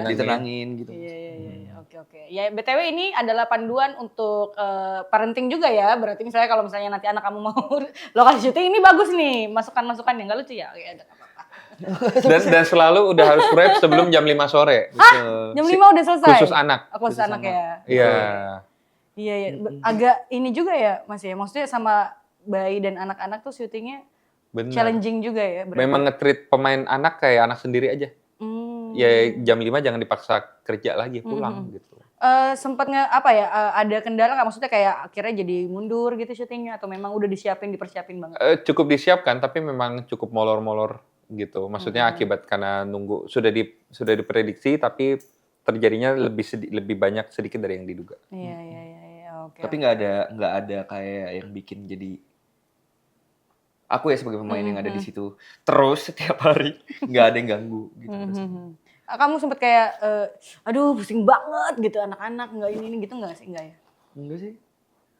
S2: Ditenangin gitu.
S3: Iya. Oke. Ya BTW ini adalah panduan untuk parenting juga ya. Berarti misalnya kalau misalnya nanti anak kamu mau lokasi syuting, ini bagus nih. Masukan-masukan yang nggak lucu ya. Oke, ada apa-apa.
S1: dan selalu udah harus wrap sebelum jam 5 sore.
S3: Jam 5 udah selesai?
S1: Khusus anak.
S3: Khusus anak ya?
S1: Iya.
S3: Agak ini juga ya Mas ya. Maksudnya sama bayi dan anak-anak tuh syutingnya challenging juga ya. Berarti.
S1: Memang nge-treat pemain anak kayak anak sendiri aja. Ya jam 5 jangan dipaksa kerja lagi, pulang gitu.
S3: Sempat ada kendala nggak? Maksudnya kayak akhirnya jadi mundur gitu syutingnya atau memang udah dipersiapin banget?
S1: Cukup disiapkan tapi memang cukup molor-molor gitu. Maksudnya akibat karena nunggu sudah diprediksi tapi terjadinya lebih banyak sedikit dari yang diduga.
S3: Iya. Oke.
S2: Tapi nggak ada kayak yang bikin jadi aku ya sebagai pemain yang ada di situ terus setiap hari nggak ada yang ganggu gitu.
S3: Kamu sempet kayak aduh pusing banget gitu anak-anak nggak ini gitu nggak sih? Enggak ya?
S2: Enggak sih.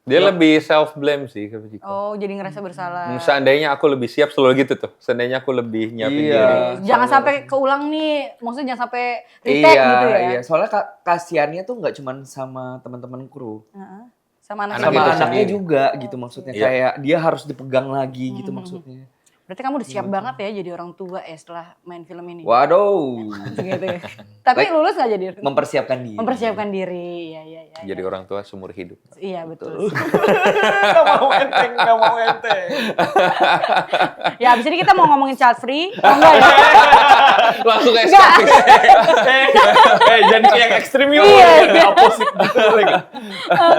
S1: Dia lebih self blame sih ke Ciko.
S3: Oh, jadi ngerasa bersalah.
S1: Seandainya aku lebih siap selalu gitu tuh. Seandainya aku lebih nyiapin diri.
S3: Jangan sampai keulang nih. Maksudnya jangan sampai retake gitu ya.
S2: Iya, soalnya kasihannya tuh nggak cuma sama teman-teman kru.
S3: Sama
S2: anaknya juga gitu maksudnya. Kayak dia harus dipegang lagi gitu maksudnya.
S3: Berarti kamu udah siap banget ya jadi orang tua ya setelah main film ini.
S2: Waduh.
S3: Gitu ya. Tapi lulus gak jadi?
S2: Mempersiapkan diri.
S3: Iya.
S1: Jadi orang tua seumur hidup.
S3: Iya betul.
S2: Gak mau enteng.
S3: Ya abis ini kita mau ngomongin child free. Enggak ya?
S1: Langsung eskapisme.
S2: Jadi yang ekstrim yuk.
S3: Iya.
S2: Opposite.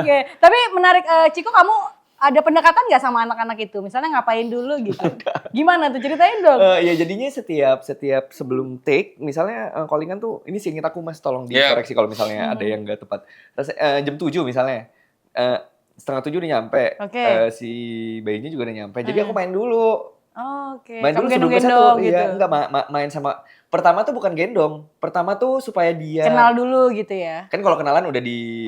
S3: Oke. Tapi menarik, Ciko kamu ada pendekatan nggak sama anak-anak itu? Misalnya ngapain dulu gitu? Gimana tuh ceritain dong?
S2: Ya jadinya setiap sebelum take, misalnya callingan tuh, ini seinget aku Mas tolong dikoreksi kalau misalnya ada yang nggak tepat. Jam 7 misalnya, 6:30 udah nyampe, si bayinya juga udah nyampe. Jadi aku main dulu. Main dulu sebelum ke satu.
S3: Gitu.
S2: Iya, enggak main sama. Pertama tuh bukan gendong. Pertama tuh supaya dia
S3: kenal dulu gitu ya.
S2: Kan kalau kenalan udah di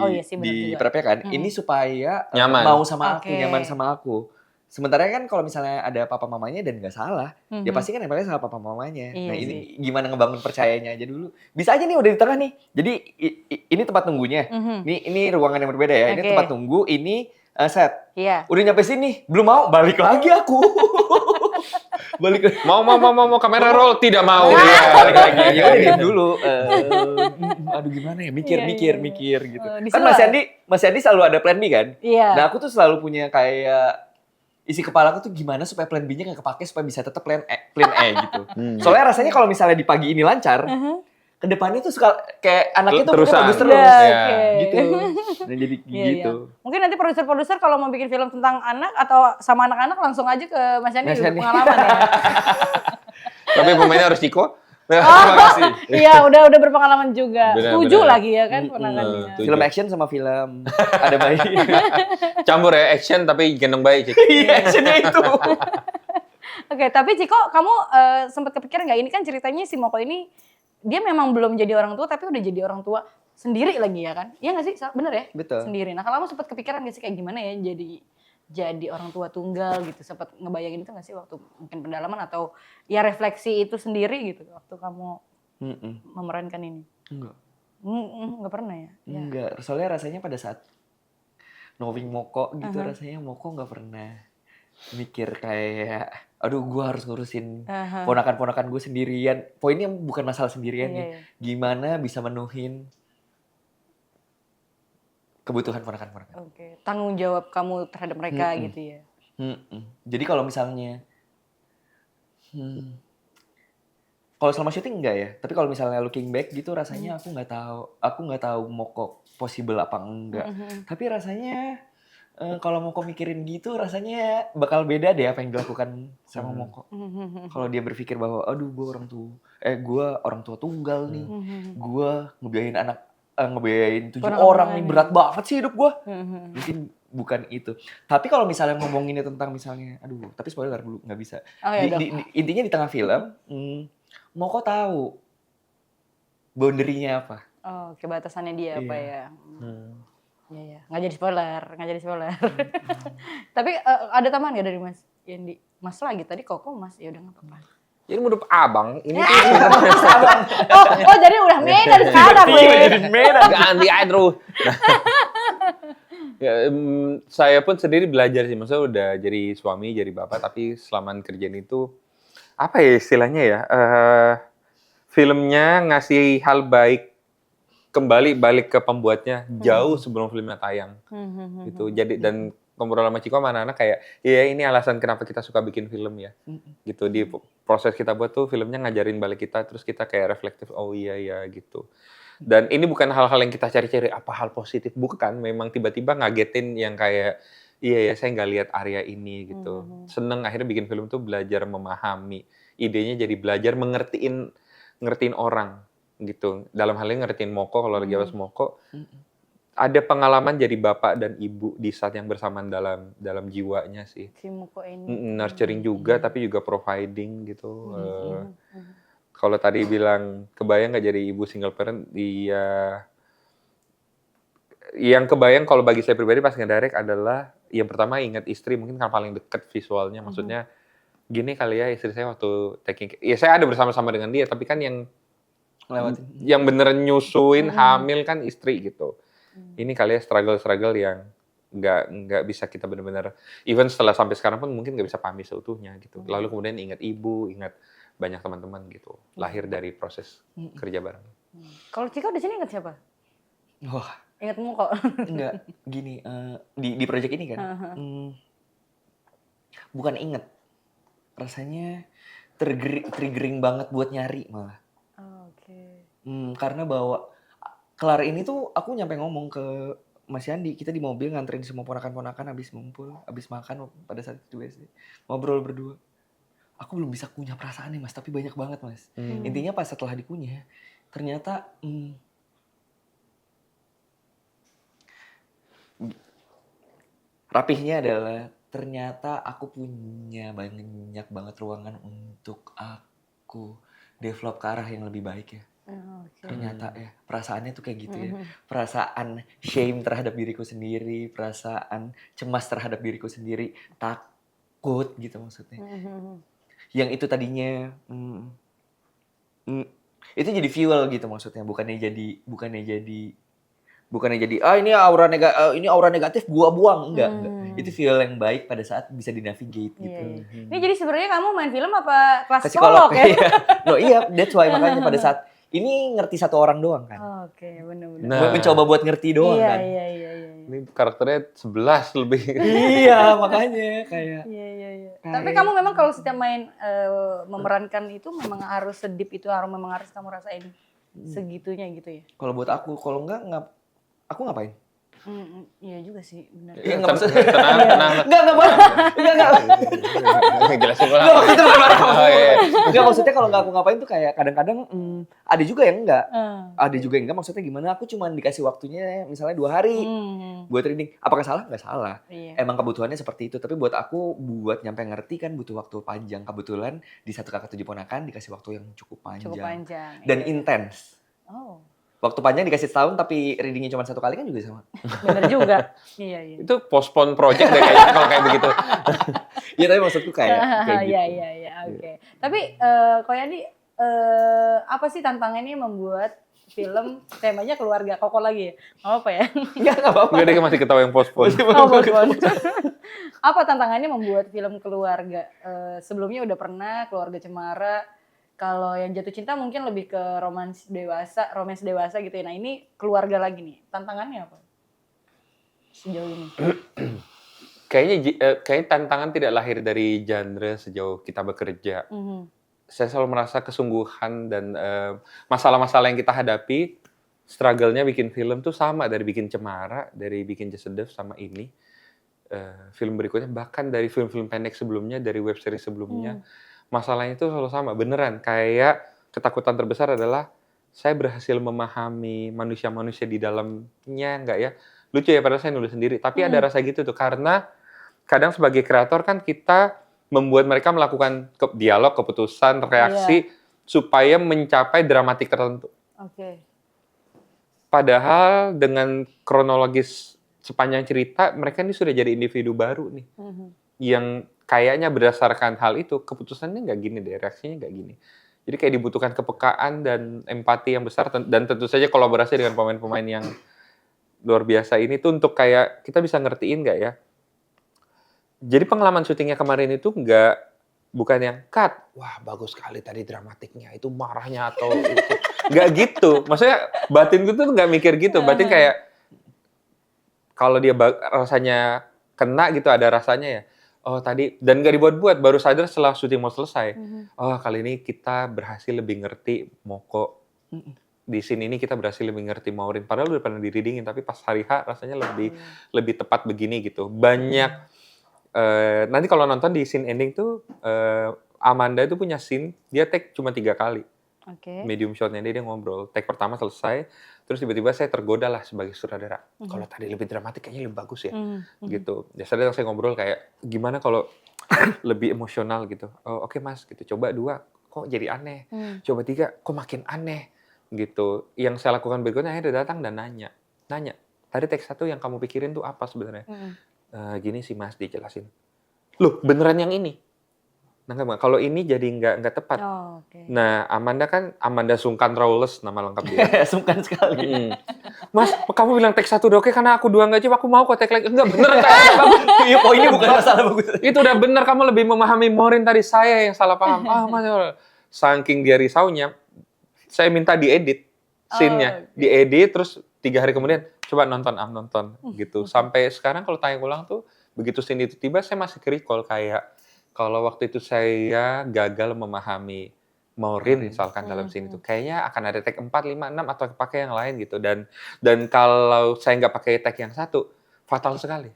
S2: prep ya kan. Ini supaya mau sama aku, nyaman sama aku. Sementara kan kalau misalnya ada papa mamanya dan nggak salah, ya pasti kan nempelnya sama papa mamanya. Nah ini gimana ngebangun percayanya aja dulu. Bisa aja nih udah di tengah nih. Jadi ini tempat tunggunya. Ini ruangan yang berbeda ya. Ini tempat tunggu, ini set.
S3: Iya.
S2: Udah nyampe sini, belum mau, balik lagi aku.
S1: Mau kamera roll, tidak mau.
S2: Balik lagi. Ya udah dulu. Aduh gimana ya, mikir gitu. Kan Mas Andi selalu ada plan B kan?
S3: Iya.
S2: Nah aku tuh selalu punya kayak isi kepala aku tuh gimana supaya plan B-nya nggak kepake supaya bisa tetap plan A gitu. Soalnya rasanya kalau misalnya di pagi ini lancar, kedepannya tuh suka kayak anaknya tuh
S1: Terusan.
S2: bagus terus.
S3: Iya,
S1: Ya.
S3: oke.
S2: Gitu. Dan jadi
S3: Iya,
S2: gitu.
S3: iya. Mungkin nanti produser-produser kalau mau bikin film tentang anak atau sama anak-anak langsung aja ke Mas Yandi
S2: Mas
S3: udah
S2: Yandi.
S3: pengalaman ya.
S1: Tapi pemainnya harus Ciko.
S2: Terima kasih.
S3: Iya, udah berpengalaman juga.
S1: Benar,
S3: 7
S1: benar.
S3: lagi ya kan penangannya.
S1: Tujuh.
S2: Film action sama film ada bayi.
S1: Campur ya, action tapi gendong bayi, Cik.
S2: Iya, actionnya itu.
S3: Oke, tapi Ciko, kamu sempat kepikiran nggak ini kan ceritanya si Moko ini dia memang belum jadi orang tua tapi udah jadi orang tua sendiri lagi ya kan? Iya nggak sih? Bener ya?
S2: Betul.
S3: Sendiri. Nah, kalau kamu sempat kepikiran nggak sih kayak gimana ya jadi orang tua tunggal gitu? Sempat ngebayangin itu nggak sih waktu mungkin pendalaman atau ya refleksi itu sendiri gitu waktu kamu memerankan ini?
S2: Enggak.
S3: Nggak pernah ya? Ya.
S2: Enggak. Soalnya rasanya pada saat knowing Moko gitu rasanya Moko nggak pernah mikir kayak aduh gue harus ngurusin ponakan-ponakan gue sendirian. Poinnya bukan masalah sendirian
S3: Iya,
S2: nih.
S3: iya.
S2: Gimana bisa menuhin kebutuhan ponakan-ponakan.
S3: Oke, tanggung jawab kamu terhadap mereka gitu ya.
S2: Jadi kalau misalnya kalau selama syuting enggak ya, tapi kalau misalnya looking back gitu rasanya aku nggak tahu Moko possible apa enggak. Tapi rasanya kalau Moko mikirin gitu rasanya bakal beda deh apa yang dilakukan sama Moko. Kalau dia berpikir bahwa aduh gue orang tua tunggal nih. Gue ngebiayain 7 orang nih, berat banget sih hidup gue. Mungkin bukan itu. Tapi kalau misalnya ngomonginnya tentang misalnya aduh, tapi spoiler dulu nggak bisa.
S3: Oh, ya,
S2: Intinya di tengah film Moko tahu boundary-nya apa.
S3: Oh, kebatasannya dia apa
S2: Iya.
S3: ya? Iya, ya. Nggak jadi spoiler. Tapi ada tambahan nggak dari Mas Yandi? Mas lagi tadi Koko Mas, ya udah nggak apa-apa.
S1: Jadi menurut abang, ini tuh
S3: Oh, jadi udah Medan sekarang gue.
S1: ganti aja terus. Ya, saya pun sendiri belajar sih, maksudnya udah jadi suami, jadi bapak, tapi selama kerjaan itu, apa ya istilahnya ya, filmnya ngasih hal baik, balik ke pembuatnya jauh sebelum filmnya tayang. Gitu. Jadi dan ngobrol sama Ciko sama anak-anak kayak, ya ini alasan kenapa kita suka bikin film ya. Gitu, di proses kita buat tuh filmnya ngajarin balik kita, terus kita kayak reflektif, oh iya ya gitu. Dan ini bukan hal-hal yang kita cari-cari, apa hal positif, bukan. Memang tiba-tiba ngagetin yang kayak, iya ya saya nggak lihat area ini gitu. Seneng akhirnya bikin film tuh belajar memahami. Idenya jadi belajar ngertiin orang gitu. Dalam hal ini ngertiin Moko, kalau lagi bahas Moko, ada pengalaman jadi bapak dan ibu di saat yang bersamaan dalam jiwanya sih.
S3: Si Moko ini.
S1: Nurturing juga, tapi juga providing gitu. Kalau tadi bilang kebayang nggak jadi ibu single parent, iya. Yang kebayang kalau bagi saya pribadi pas ngedirect adalah yang pertama ingat istri, mungkin kan paling deket visualnya. Maksudnya gini kali ya, istri saya waktu taking, ya saya ada bersama-sama dengan dia, tapi kan yang beneran nyusuin hamil kan istri gitu. Ini kali ya struggle yang nggak bisa kita benar-benar, even setelah sampai sekarang pun mungkin nggak bisa pahami seutuhnya gitu. Lalu kemudian ingat ibu, ingat banyak teman-teman gitu, lahir dari proses kerja bareng.
S3: Kalau Ciko di sini ingat siapa?
S2: Wah,
S3: Ingat Moko.
S2: enggak gini di project ini kan. Bukan inget. Rasanya triggering banget buat nyari malah.
S3: Oke.
S2: Karena bawa kelar ini tuh aku nyampe ngomong ke Mas Yandi, kita di mobil nganterin semua ponakan-ponakan habis ngumpul, habis makan pada saat itu SD. Ngobrol berdua. Aku belum bisa punya perasaan nih Mas, tapi banyak banget Mas. Intinya pas setelah dikunyah, ternyata rapihnya adalah ternyata aku punya banyak banget ruangan untuk aku develop ke arah yang lebih baik ya. Ternyata ya, perasaannya tuh kayak gitu ya. Perasaan shame terhadap diriku sendiri, perasaan cemas terhadap diriku sendiri, takut gitu maksudnya. Yang itu tadinya itu jadi fuel gitu maksudnya, bukannya jadi ini aura negatif gua buang, enggak. Itu fuel yang baik pada saat bisa dinavigate gitu.
S3: Iya. Ini jadi sebenarnya kamu main film apa kelas psikolog ya?
S2: Iya. No, iya, that's why makanya pada saat ini ngerti satu orang doang kan.
S3: Oke, benar-benar.
S1: Nah,
S2: Mencoba buat ngerti doang kan.
S3: Iya.
S1: ini karakternya 11 lebih.
S2: Iya, makanya kayak.
S3: Iya. Tapi kamu memang kalau setiap main memerankan itu memang harus sedip itu, memang harus kamu rasain segitunya gitu ya.
S2: Kalau buat aku, kalau enggak aku ngapain?
S3: Iya juga sih, benar.
S2: Iya enggak maksudnya.
S1: Tenang.
S2: Enggak.
S1: Jelasin ulang.
S2: Enggak maksudnya bukan marah.
S1: Oh, iya.
S2: Enggak maksudnya kalau enggak aku ngapain tuh kayak kadang-kadang ada juga yang enggak. Ada juga yang enggak, maksudnya gimana? Aku cuma dikasih waktunya misalnya 2 hari buat reading. Apakah salah? Enggak salah.
S3: Iya.
S2: Emang kebutuhannya seperti itu. Tapi buat aku, buat nyampe ngerti kan butuh waktu panjang. Kebetulan di 1 Kakak 7 Ponakan dikasih waktu yang cukup panjang.
S3: Cukup panjang.
S2: Dan
S3: iya.
S2: intens.
S3: Oh,
S2: Waktu panjang dikasih setahun tapi readingnya cuma 1 kali kan juga sama.
S3: benar juga. Iya.
S1: Itu postpone project deh kayaknya kalau kayak begitu.
S2: Iya tapi maksudku kayak gitu.
S3: Iya, oke. Tapi Ko Yadi, apa sih tantangannya membuat film temanya keluarga? Koko lagi ya? Nggak apa ya?
S2: Enggak apa-apa.
S1: Enggak, dia masih ketawa yang postpone.
S3: Oh, bon. Apa tantangannya membuat film keluarga? Sebelumnya udah pernah Keluarga Cemara. Kalau yang Jatuh Cinta mungkin lebih ke romance dewasa gitu ya. Nah ini keluarga lagi nih. Tantangannya apa? Sejauh ini.
S1: Kayaknya tantangan tidak lahir dari genre sejauh kita bekerja. Saya selalu merasa kesungguhan dan masalah-masalah yang kita hadapi, struggle-nya bikin film tuh sama dari bikin Cemara, dari bikin Just a Dove sama ini. Film berikutnya, bahkan dari film-film pendek sebelumnya, dari web series sebelumnya. Masalahnya itu selalu sama, beneran. Kayak ketakutan terbesar adalah saya berhasil memahami manusia-manusia di dalamnya, enggak ya? Lucu ya, padahal saya nulis sendiri. Tapi ada rasa gitu tuh, karena kadang sebagai kreator kan kita membuat mereka melakukan dialog, keputusan, reaksi, supaya mencapai dramatik tertentu.
S3: Oke.
S1: Padahal dengan kronologis sepanjang cerita, mereka ini sudah jadi individu baru nih. Yang kayaknya berdasarkan hal itu, keputusannya nggak gini deh, reaksinya nggak gini. Jadi kayak dibutuhkan kepekaan dan empati yang besar, dan tentu saja kolaborasi dengan pemain-pemain yang luar biasa ini tuh untuk kayak kita bisa ngertiin nggak ya. Jadi pengalaman syutingnya kemarin itu bukan yang cut, wah bagus sekali tadi dramatiknya, itu marahnya atau itu. Nggak gitu. Maksudnya batinku tuh nggak mikir gitu. Batin kayak kalau dia rasanya kena gitu, ada rasanya ya. Oh tadi, dan nggak dibuat-buat, baru sadar setelah syuting mau selesai. Oh kali ini kita berhasil lebih ngerti Moko. Di scene ini kita berhasil lebih ngerti Maureen. Padahal udah pernah di-readingin, tapi pas hari H rasanya lebih tepat begini gitu. Banyak, nanti kalau nonton di scene ending tuh, Amanda itu punya scene, dia take cuma 3 kali. Medium shotnya dia ngobrol. Take pertama selesai, terus tiba-tiba saya tergoda lah sebagai sutradara. Kalau tadi lebih dramatik kayaknya lebih bagus ya, gitu. Biasanya saya ngobrol kayak, gimana kalau lebih emosional gitu. Oh, oke mas, gitu. Coba 2, kok jadi aneh. Coba 3, kok makin aneh, gitu. Yang saya lakukan berikutnya, akhirnya datang dan nanya. Tadi take 1 yang kamu pikirin tuh apa sebenarnya? Gini sih mas, dijelasin. Loh, beneran yang ini? Nah, kalau ini jadi nggak tepat. Nah, Amanda Sungkan Rawless nama lengkap dia.
S2: Sungkan sekali.
S1: Mas, kamu bilang take 1 udah oke karena aku 2 nggak coba, aku mau kok take lagi. Enggak bener.
S2: Iya, poinnya bukan masalah bagus.
S1: Itu udah bener, kamu lebih memahami Maureen tadi, saya yang salah paham. Mas, saking dia risaunya, saya minta diedit scene-nya. Diedit, terus 3 hari kemudian, coba nonton gitu. Sampai sekarang kalau tanya ulang tuh, begitu scene itu tiba, saya masih ke-recall kayak, kalau waktu itu saya gagal memahami Maureen misalkan dalam scene itu, kayaknya akan ada take 4, 5, 6 atau pakai yang lain gitu. Dan kalau saya nggak pakai take yang 1, fatal sekali.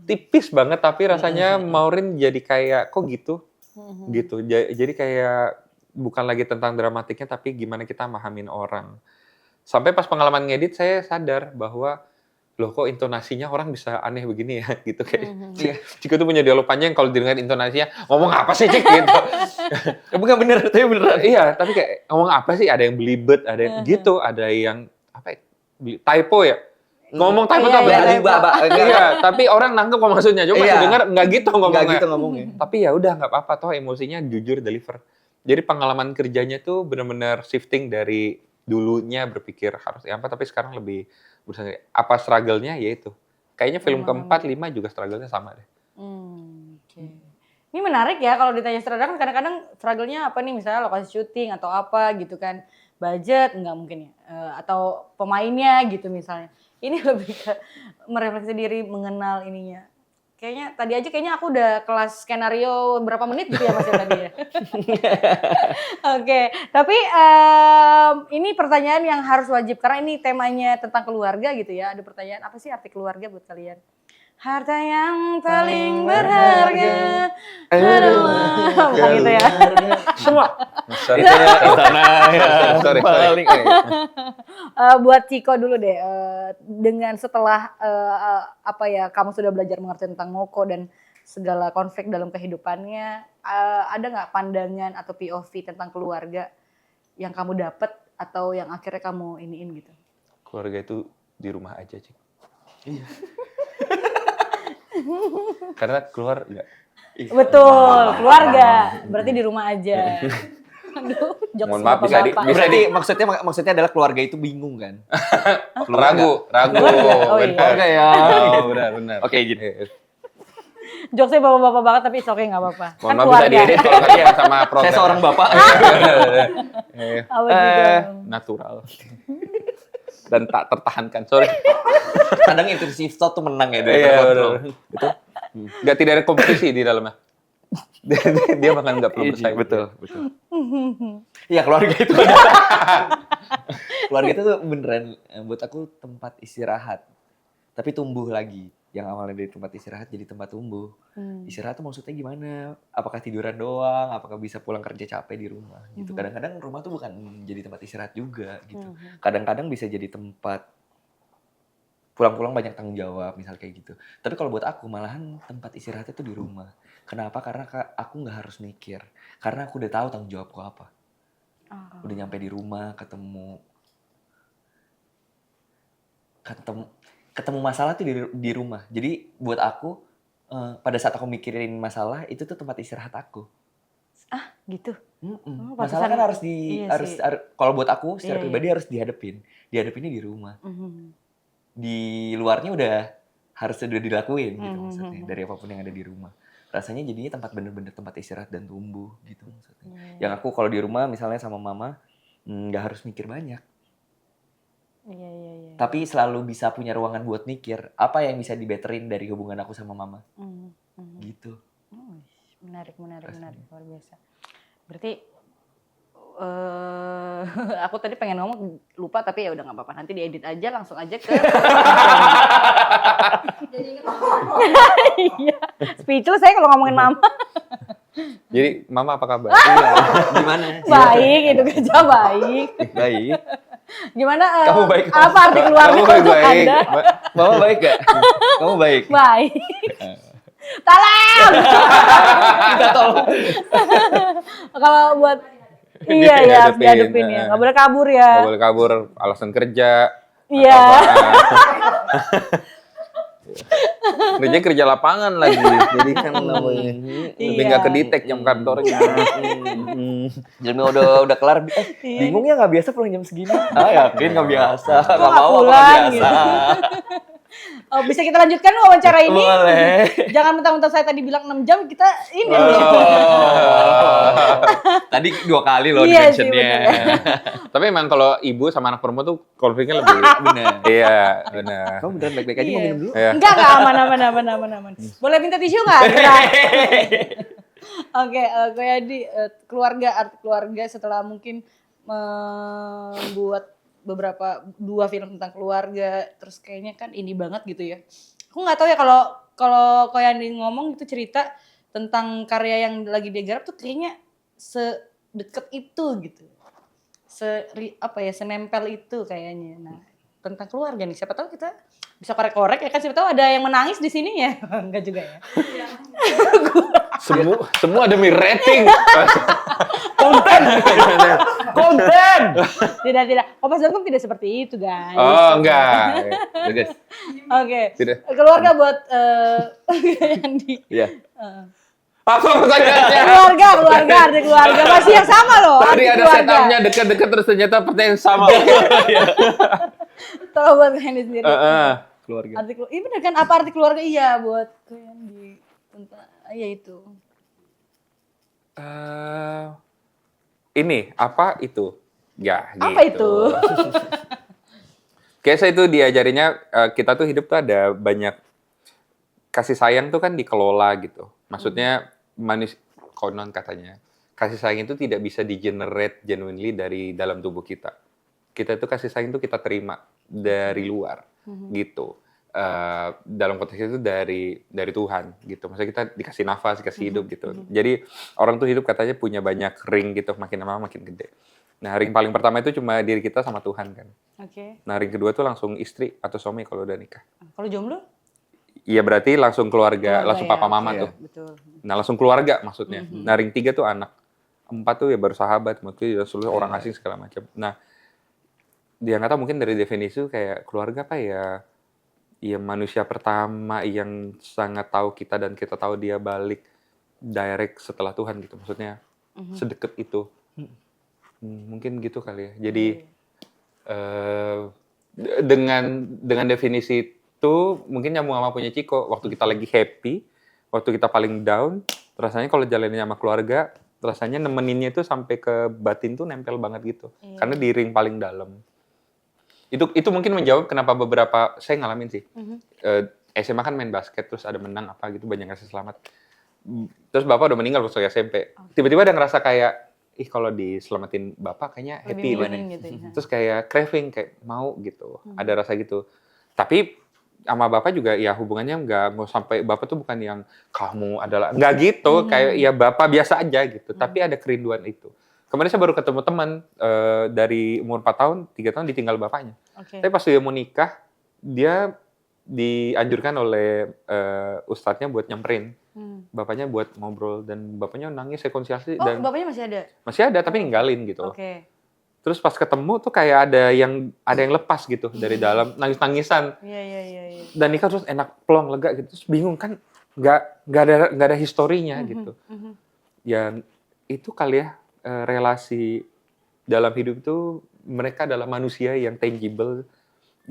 S1: Tipis banget tapi rasanya Maureen jadi kayak kok gitu. Jadi kayak bukan lagi tentang dramatiknya tapi gimana kita mahamin orang. Sampai pas pengalaman ngedit saya sadar bahwa loh kok intonasinya orang bisa aneh begini ya gitu kayak. Ciko tuh punya dialog panjang, kalau didengar intonasinya ngomong apa sih Cik gitu.
S2: Bukan bener, tapi beneran.
S1: Iya, tapi kayak ngomong apa sih, ada yang belibet, ada yang gitu, ada yang apa ya, typo ya. Ngomong typo tuh iya, tapi orang nangkep kok maksudnya. Coba dengar nggak gitu ngomongnya.
S2: Nggak gitu ngomongnya.
S1: Tapi ya udah nggak apa-apa, toh emosinya jujur deliver. Jadi pengalaman kerjanya tuh benar-benar shifting dari dulunya berpikir harus apa, tapi sekarang lebih berusaha apa struggle-nya ya itu. Kayaknya film keempat, 5 juga struggle-nya sama deh.
S3: Ini menarik ya kalau ditanya sutradara, kan kadang-kadang struggle-nya apa nih, misalnya lokasi syuting atau apa gitu kan. Budget nggak mungkin ya, atau pemainnya gitu misalnya. Ini lebih ke merefleksi diri, mengenal ininya. Kayaknya aku udah kelas skenario berapa menit gitu ya Mas ya tadi ya. Oke, tapi ini ini pertanyaan yang harus wajib karena ini temanya tentang keluarga gitu ya. Ada pertanyaan, apa sih arti keluarga buat kalian? Harta yang paling berharga adalah bukan gitu ya.
S2: Semua.
S1: Sorry. Sorry.
S3: Buat Ciko dulu deh. Dengan setelah apa ya, kamu sudah belajar mengerti tentang Moko dan segala konflik dalam kehidupannya, ada nggak pandangan atau POV tentang keluarga yang kamu dapat atau yang akhirnya kamu iniin gitu?
S1: Keluarga itu di rumah aja, Cik.
S2: Iya.
S1: Karena keluar enggak.
S3: Betul, keluarga. Berarti di rumah aja. Aduh, jokes
S1: Mohon maaf, bisa
S3: bapak-bapak.
S2: Berarti maksudnya adalah keluarga itu bingung kan?
S1: Ragu.
S3: Keluarga, oh iya.
S2: Keluarga ya.
S1: Oh, benar.
S2: Oke, gitu.
S3: Jokesnya bapak-bapak banget tapi oke nggak apa-apa.
S1: Mohon maaf bisa diedit kalau nggak ya sama program.
S2: Saya seorang bapak.
S3: Apa juga.
S1: Natural. Dan tak tertahankan. Sorry.
S2: Kadang intrusive thought tuh menang ya dari
S1: Iya,
S2: terkontrol.
S1: betul. Nggak tidak ada kompetisi di dalamnya. Dia bahkan nggak perlu bersaing.
S2: Betul. Iya, keluarga itu. Keluarga itu tuh beneran buat aku tempat istirahat. Tapi tumbuh lagi. Yang awalnya dari tempat istirahat jadi tempat tumbuh. Istirahat tuh maksudnya gimana? Apakah tiduran doang? Apakah bisa pulang kerja capek di rumah? Gitu. Kadang-kadang rumah tuh bukan jadi tempat istirahat juga gitu. Kadang-kadang bisa jadi tempat pulang-pulang banyak tanggung jawab, misal kayak gitu. Tapi kalau buat aku malahan tempat istirahatnya tuh di rumah. Kenapa? Karena aku nggak harus mikir. Karena aku udah tahu tanggung jawabku apa. Udah nyampe di rumah, ketemu masalah tuh di rumah. Jadi buat aku pada saat aku mikirin masalah itu tuh tempat istirahat aku.
S3: Ah, gitu.
S2: Masalah kan harus kalau buat aku secara pribadi harus dihadepin. Dihadepinnya di rumah. Di luarnya harus dilakuin gitu maksudnya dari apapun yang ada di rumah. Rasanya jadinya bener-bener tempat istirahat dan tumbuh gitu maksudnya. Yang aku kalau di rumah misalnya sama mama nggak harus mikir banyak.
S3: Iya.
S2: Tapi selalu bisa punya ruangan buat mikir apa yang bisa dibetterin dari hubungan aku sama mama. Gitu.
S3: Menarik, luar biasa. Berarti aku tadi pengen ngomong lupa tapi ya udah nggak apa-apa, nanti diedit aja langsung aja ke iya, speechless saya kalau ngomongin mama.
S1: Jadi mama apa kabar?
S2: Gimana?
S3: Baik, itu kerja baik.
S2: Baik.
S3: Gimana?
S2: Kamu baik.
S3: Apa arti keluarga untuk Anda?
S2: Mama baik gak? Kamu baik.
S3: Baik. Tolong.
S2: Minta tolong.
S3: Kalau buat iya ya, harus dihadapin ya. Nggak boleh kabur ya.
S1: Nggak boleh kabur, alasan kerja.
S3: Iya.
S1: Kerja lapangan lagi, jadi kan namanya lebih nggak kedetek jam kantornya.
S2: Jamnya udah kelar, bingung ya nggak biasa pulang jam segini? Yakin nggak biasa, nggak mau apa
S3: pulang,
S2: biasa.
S3: gitu. Oh, bisa kita lanjutkan wawancara ini?
S2: Boleh.
S3: Jangan mentang-mentang saya tadi bilang 6 jam, kita ini.
S2: Tadi 2 kali loh
S3: Iya sih,
S2: dimentionnya.
S1: Tapi emang kalau ibu sama anak perempuan tuh konfliknya lebih
S2: Bener.
S1: Iya, benar.
S2: Kamu beneran baik-baik aja, mau minum dulu?
S1: Iya.
S3: Enggak, aman. Boleh minta tisu nggak? Oke, Koyadi, arti keluarga setelah mungkin membuat beberapa 2 film tentang keluarga, terus kayaknya kan ini banget gitu ya. Aku nggak tahu ya kalau Koyadi ngomong itu cerita tentang karya yang lagi dia garap tuh kayaknya sedekat itu gitu. Senempel itu kayaknya. Nah, tentang keluarga nih, siapa tahu kita bisa korek-korek ya kan, siapa tahu ada yang menangis di sini ya. Enggak juga ya.
S1: Semua demi rating.
S2: Konten.
S3: Tidak. Kompas.com tidak seperti itu, guys.
S1: Oh, enggak. Ya, guys.
S3: Oke.
S1: Tidak.
S3: Keluarga buat Yandi.
S2: Iya.
S1: Apa pertanyaannya?
S3: Keluarga, arti keluarga. Masih yang sama loh.
S1: Tadi
S3: arti
S1: ada
S3: keluarga.
S1: setupnya dekat-dekat terus ternyata pertanyaan yang sama.
S3: Tolong buat Yandi sendiri.
S2: Keluarga.
S3: Arti keluarga. Iya bener kan, apa arti keluarga? Iya buat Yandi. Tentang, iya itu.
S1: Ini apa itu? Ya,
S3: Apa
S1: gitu.
S3: itu?
S1: Kayak saya itu diajarinya kita tuh hidup tuh ada banyak kasih sayang tuh kan dikelola gitu. Maksudnya konon katanya kasih sayang itu tidak bisa di-generate genuinely dari dalam tubuh kita. kita itu kasih sayang itu kita terima dari luar gitu. Dalam konteks itu dari Tuhan gitu. Maksudnya kita dikasih nafas, dikasih hidup gitu. Jadi orang tuh hidup katanya punya banyak ring gitu, makin lama makin gede. Nah, ring paling pertama itu cuma diri kita sama Tuhan kan.
S3: Oke.
S1: Nah, ring kedua tuh langsung istri atau suami kalau udah nikah.
S3: Kalau jomblo?
S1: Iya berarti langsung keluarga langsung
S3: ya,
S1: papa mama
S3: oke,
S1: tuh.
S3: Betul.
S1: Nah, langsung keluarga maksudnya. Nah, ring 3 tuh anak. 4 tuh ya baru sahabat, mungkin seluruh orang asing segala macam. Nah, dia nggak tahu mungkin dari definisi itu kayak keluarga apa ya? Ya manusia pertama yang sangat tahu kita dan kita tahu dia balik direct setelah Tuhan gitu. Maksudnya sedekat itu. Mungkin gitu kali ya. Jadi dengan definisi itu mungkin nyambung sama punya Ciko. Waktu kita lagi happy, waktu kita paling down, rasanya kalau jalannya sama keluarga, rasanya nemeninnya itu sampai ke batin tuh nempel banget gitu. Karena di ring paling dalam. Itu mungkin menjawab kenapa beberapa saya ngalamin sih. SMA kan main basket terus ada menang apa gitu banyak ngasih selamat. Terus bapak udah meninggal waktu SMP. Tiba-tiba ada ngerasa kayak kalau diselamatin bapak kayaknya happy
S3: lebih
S1: banget.
S3: gitu ya.
S1: Terus kayak craving kayak mau gitu. Ada rasa gitu. Tapi sama bapak juga ya hubungannya nggak mau sampai bapak tuh bukan yang kamu adalah nggak gitu. Kayak ya bapak biasa aja gitu. Tapi ada kerinduan itu. Kemarin saya baru ketemu teman dari umur 4 tahun, 3 tahun ditinggal bapaknya. Tapi pas dia mau nikah, dia dianjurkan oleh ustadznya buat nyamperin. Bapaknya buat ngobrol dan bapaknya nangis rekonsiliasi dan
S3: bapaknya masih ada?
S1: Masih ada tapi ninggalin gitu.
S3: Terus
S1: pas ketemu tuh kayak ada yang lepas gitu dari dalam nangis-nangisan.
S3: Iya.
S1: Dan nikah terus enak plong lega gitu. Terus bingung kan nggak ada historinya gitu. Ya itu kali ya relasi dalam hidup itu mereka adalah manusia yang tangible,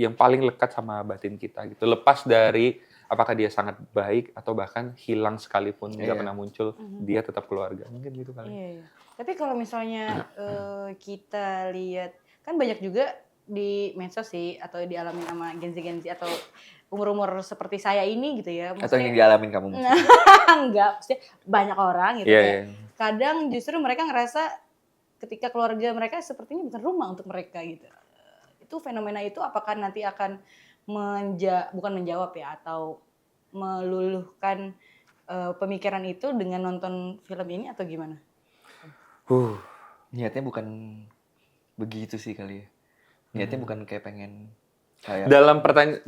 S1: yang paling lekat sama batin kita gitu. Lepas dari apakah dia sangat baik atau bahkan hilang sekalipun nggak pernah muncul, dia tetap keluarga. Mungkin gitu kali.
S3: Iya. Tapi kalau misalnya kita lihat kan banyak juga di medsos sih atau dialami sama Gen Z atau umur-umur seperti saya ini gitu ya.
S2: Atau yang dialamin kamu mungkin.
S3: Enggak, maksudnya banyak orang gitu kadang justru mereka ngerasa ketika keluarga mereka sepertinya bukan rumah untuk mereka gitu. Itu fenomena itu apakah nanti akan bukan menjawab ya atau meluluhkan pemikiran itu dengan nonton film ini atau gimana?
S2: Niatnya bukan begitu sih kali ya. Niatnya bukan kayak pengen kayak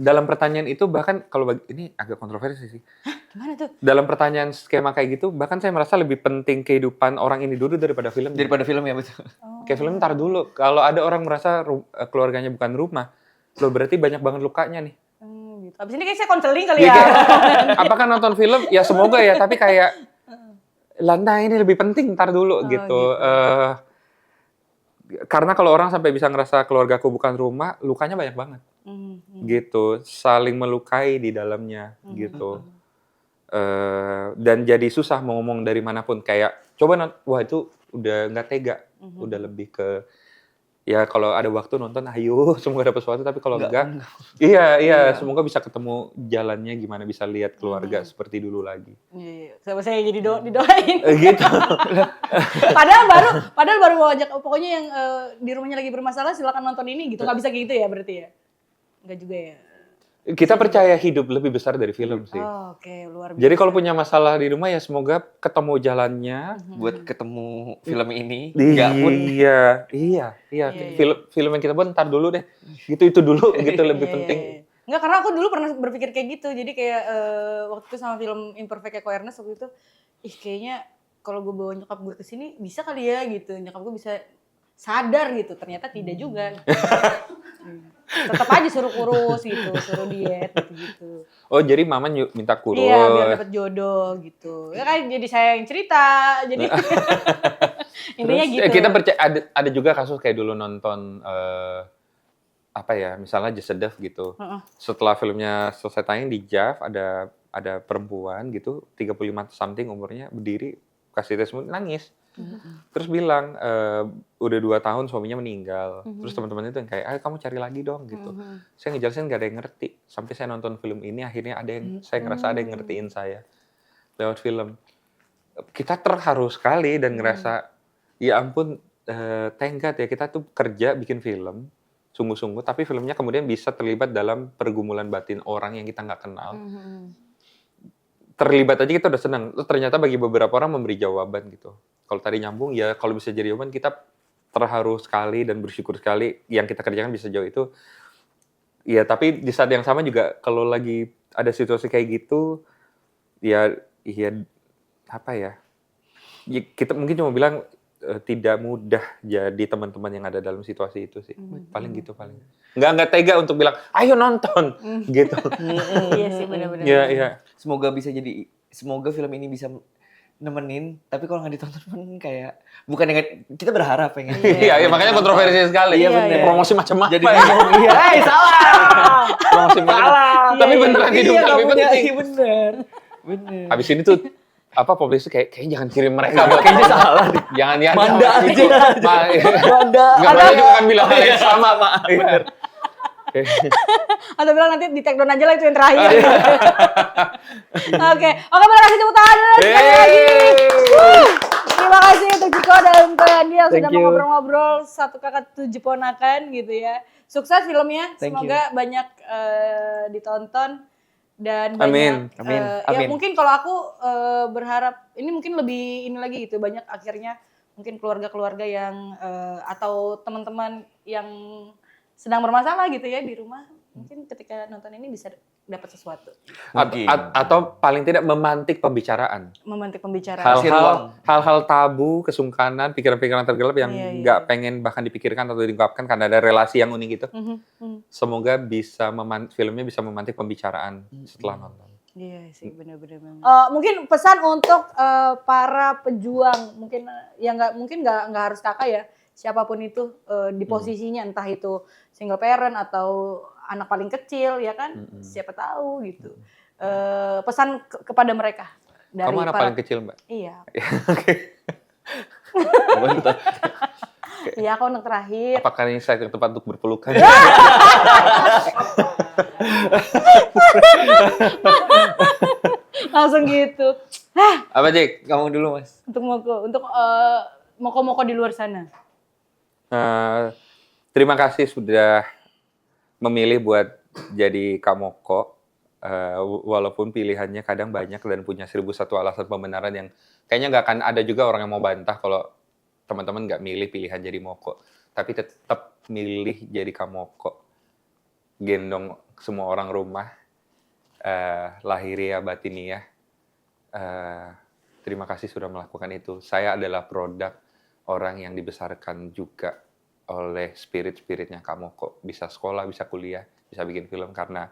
S1: dalam pertanyaan itu bahkan kalau ini agak kontroversi sih.
S3: Gimana tuh?
S1: Dalam pertanyaan skema kayak gitu, bahkan saya merasa lebih penting kehidupan orang ini dulu daripada film.
S2: Daripada film ya betul.
S1: Kayak film ntar dulu. Kalau ada orang merasa keluarganya bukan rumah, loh berarti banyak banget lukanya nih.
S3: Gitu. Abis ini kayak saya konseling kali ya.
S1: Apakah nonton film? Ya semoga ya, tapi kayak lantai ini lebih penting ntar dulu gitu. Karena kalau orang sampai bisa ngerasa keluargaku bukan rumah, lukanya banyak banget. Gitu, saling melukai di dalamnya gitu. Dan jadi susah mau ngomong dari manapun kayak coba wah itu udah nggak tega, udah lebih ke ya kalau ada waktu nonton ayo semoga dapat sesuatu tapi kalau enggak iya semoga bisa ketemu jalannya gimana bisa lihat keluarga seperti dulu lagi.
S3: Iya. Sama saya jadi didoain.
S1: Gitu.
S3: padahal baru mau ajak pokoknya yang di rumahnya lagi bermasalah silakan nonton ini gitu. Nggak bisa kayak gitu ya berarti ya? Nggak juga ya?
S1: Kita percaya hidup lebih besar dari film sih.
S3: Oke, luar biasa.
S1: Jadi kalau punya masalah di rumah ya semoga ketemu jalannya.
S2: Buat ketemu film ini.
S1: Iya. Film yang kita buat ntar dulu deh. Itu dulu gitu lebih penting.
S3: Enggak, karena aku dulu pernah berpikir kayak gitu. Jadi kayak waktu itu sama film Imperfect Awareness waktu itu, kayaknya kalau gue bawa nyokap gue kesini bisa kali ya gitu. Nyokap gue bisa sadar gitu. Ternyata tidak juga. Tetap aja suruh kurus gitu, suruh diet gitu.
S1: Oh jadi mama minta kurus?
S3: Iya, biar dapat jodoh gitu. Ya kan jadi saya yang cerita, jadi intinya gitu.
S1: Kita percaya ada juga kasus kayak dulu nonton apa ya, misalnya Just a Dove gitu. Setelah filmnya selesai tayang di JAV ada perempuan gitu, 35 something umurnya berdiri kasih testimoni nangis. Terus bilang udah 2 tahun suaminya meninggal. Terus teman-teman itu yang kayak, ayo kamu cari lagi dong gitu. Saya ngejelasin gak ada yang ngerti. Sampai saya nonton film ini akhirnya saya ngerasa ada yang ngertiin saya lewat film. Kita terharu sekali dan ngerasa ya ampun thank God ya kita tuh kerja bikin film sungguh-sungguh, tapi filmnya kemudian bisa terlibat dalam pergumulan batin orang yang kita nggak kenal. Terlibat aja kita udah senang. Ternyata bagi beberapa orang memberi jawaban gitu. Kalau tadi nyambung, ya kalau bisa jadi jawaban, kita terharu sekali dan bersyukur sekali yang kita kerjakan bisa jauh itu. Ya, tapi di saat yang sama juga kalau lagi ada situasi kayak gitu, ya apa ya? Kita mungkin cuma bilang tidak mudah jadi teman-teman yang ada dalam situasi itu sih. Paling gitu paling. Nggak tega untuk bilang, ayo nonton gitu.
S3: Iya sih, benar-benar.
S1: Iya.
S2: Semoga film ini bisa nemenin, tapi kalau nggak ditonton pun kayak bukan dengan kita berharap pengen.
S1: Iya, makanya kontroversi sekali.
S2: Iya, bener.
S1: Promosi macam apa?
S2: Jadi bingung. Iya, salah.
S1: Promosi macam. Tapi beneran hidup
S2: Iya,
S1: lebih penting.
S2: Iya, bener.
S1: Habis ini tuh publisher kayak jangan kirim mereka.
S2: Kayaknya salah.
S1: Jangan
S2: Manda aja.
S1: Manda. Enggak juga kan bilang hal yang sama, Mak. Bener.
S3: Atau bilang nanti di take down aja lah itu yang terakhir. Oke, boleh kasih tepuk tangan dulu sekali lagi. Terima kasih untuk Ciko dan Koyandi yang sudah mau ngobrol-ngobrol 1 kakak 7 ponakan gitu ya. Sukses filmnya, semoga banyak ditonton dan banyak.
S2: Amin.
S3: Ya mungkin kalau aku berharap ini mungkin lebih ini lagi gitu, banyak akhirnya mungkin keluarga-keluarga yang atau teman-teman yang sedang bermasalah gitu ya di rumah, mungkin ketika nonton ini bisa dapat sesuatu.
S1: Atau paling tidak memantik pembicaraan.
S3: Memantik pembicaraan.
S1: Hal-hal tabu, kesungkanan, pikiran-pikiran tergelap yang nggak pengen bahkan dipikirkan atau diungkapkan karena ada relasi yang unik gitu. Semoga filmnya bisa memantik pembicaraan setelah nonton.
S3: Iya sih, benar-benar. Mungkin pesan untuk para pejuang, mungkin yang nggak harus kakak ya. Siapapun itu di posisinya, entah itu single parent atau anak paling kecil ya kan, siapa tahu gitu. Pesan kepada mereka. Dari
S1: Kamu anak paling kecil, Mbak?
S3: Iya.
S1: Oke.
S3: Iya, aku anak terakhir.
S1: Apakah ini saya ke tempat untuk berpelukan?
S3: Langsung gitu.
S1: Apa, Jake?
S2: Kamu dulu, Mas.
S3: Untuk moko-moko di luar sana.
S1: Terima kasih sudah memilih buat jadi Kamoko, walaupun pilihannya kadang banyak dan punya 1001 alasan pembenaran yang kayaknya nggak akan ada juga orang yang mau bantah kalau teman-teman nggak milih pilihan jadi Moko, tapi tetap milih jadi Kamoko, gendong semua orang rumah, lahiriah batiniah. Terima kasih sudah melakukan itu. Saya adalah produk orang yang dibesarkan juga oleh spirit-spiritnya Kamoko. Bisa sekolah, bisa kuliah, bisa bikin film karena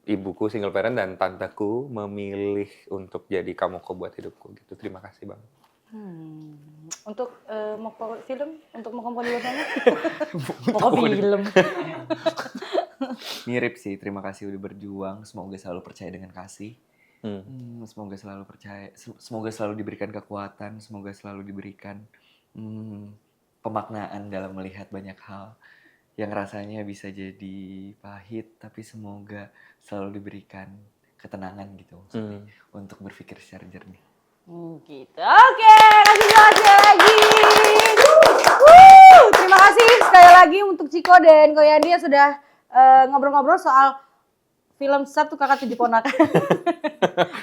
S1: ibuku single parent dan tanteku memilih untuk jadi Kamoko buat hidupku gitu. Terima kasih Bang.
S3: Untuk Moko film, untuk Moko di luar sana? Moko film.
S2: Mirip sih, terima kasih udah berjuang. Semoga selalu percaya dengan kasih. Semoga selalu diberikan kekuatan, semoga selalu diberikan pemaknaan dalam melihat banyak hal yang rasanya bisa jadi pahit, tapi semoga selalu diberikan ketenangan gitu maksudnya, untuk berpikir secara jernih.
S3: Gitu. Oke, kasih lagi. Terima kasih sekali lagi untuk Ciko dan Koyandi yang sudah ngobrol-ngobrol soal film 1 kakak 7 ponakan.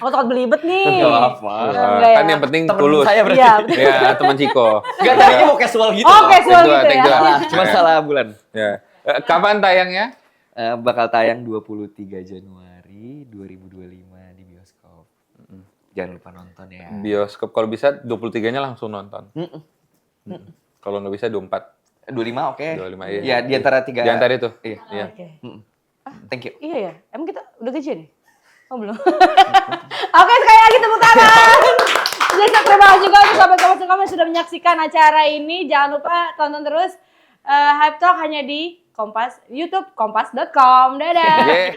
S3: Aku takut belibet nih.
S2: Gak apa-apa.
S1: Kan yang penting tulus.
S2: Saya berarti.
S1: Ya, teman Ciko.
S2: Gak tadinya mau casual gitu.
S3: Oh, casual gitu ya.
S2: Cuma salah bulan.
S1: Ya. Kapan tayangnya?
S2: Bakal tayang 23 Januari 2025 di bioskop. Jangan lupa nonton ya.
S1: Bioskop kalau bisa 23-nya langsung nonton. Kalau nggak bisa 24.
S2: 25 oke.
S1: 25 iya.
S2: Ya di antara 3.
S1: Di antara itu.
S2: Iya.
S3: Oke.
S2: Thank you.
S3: Iya ya, emang kita udah gajian ya? Oh belum. Oke, sekali lagi tepuk tangan. Jadi terima kasih juga untuk sahabat-sahabat yang sudah menyaksikan acara ini. Jangan lupa tonton terus Hype Talk hanya di YouTube kompas.com. Dadah.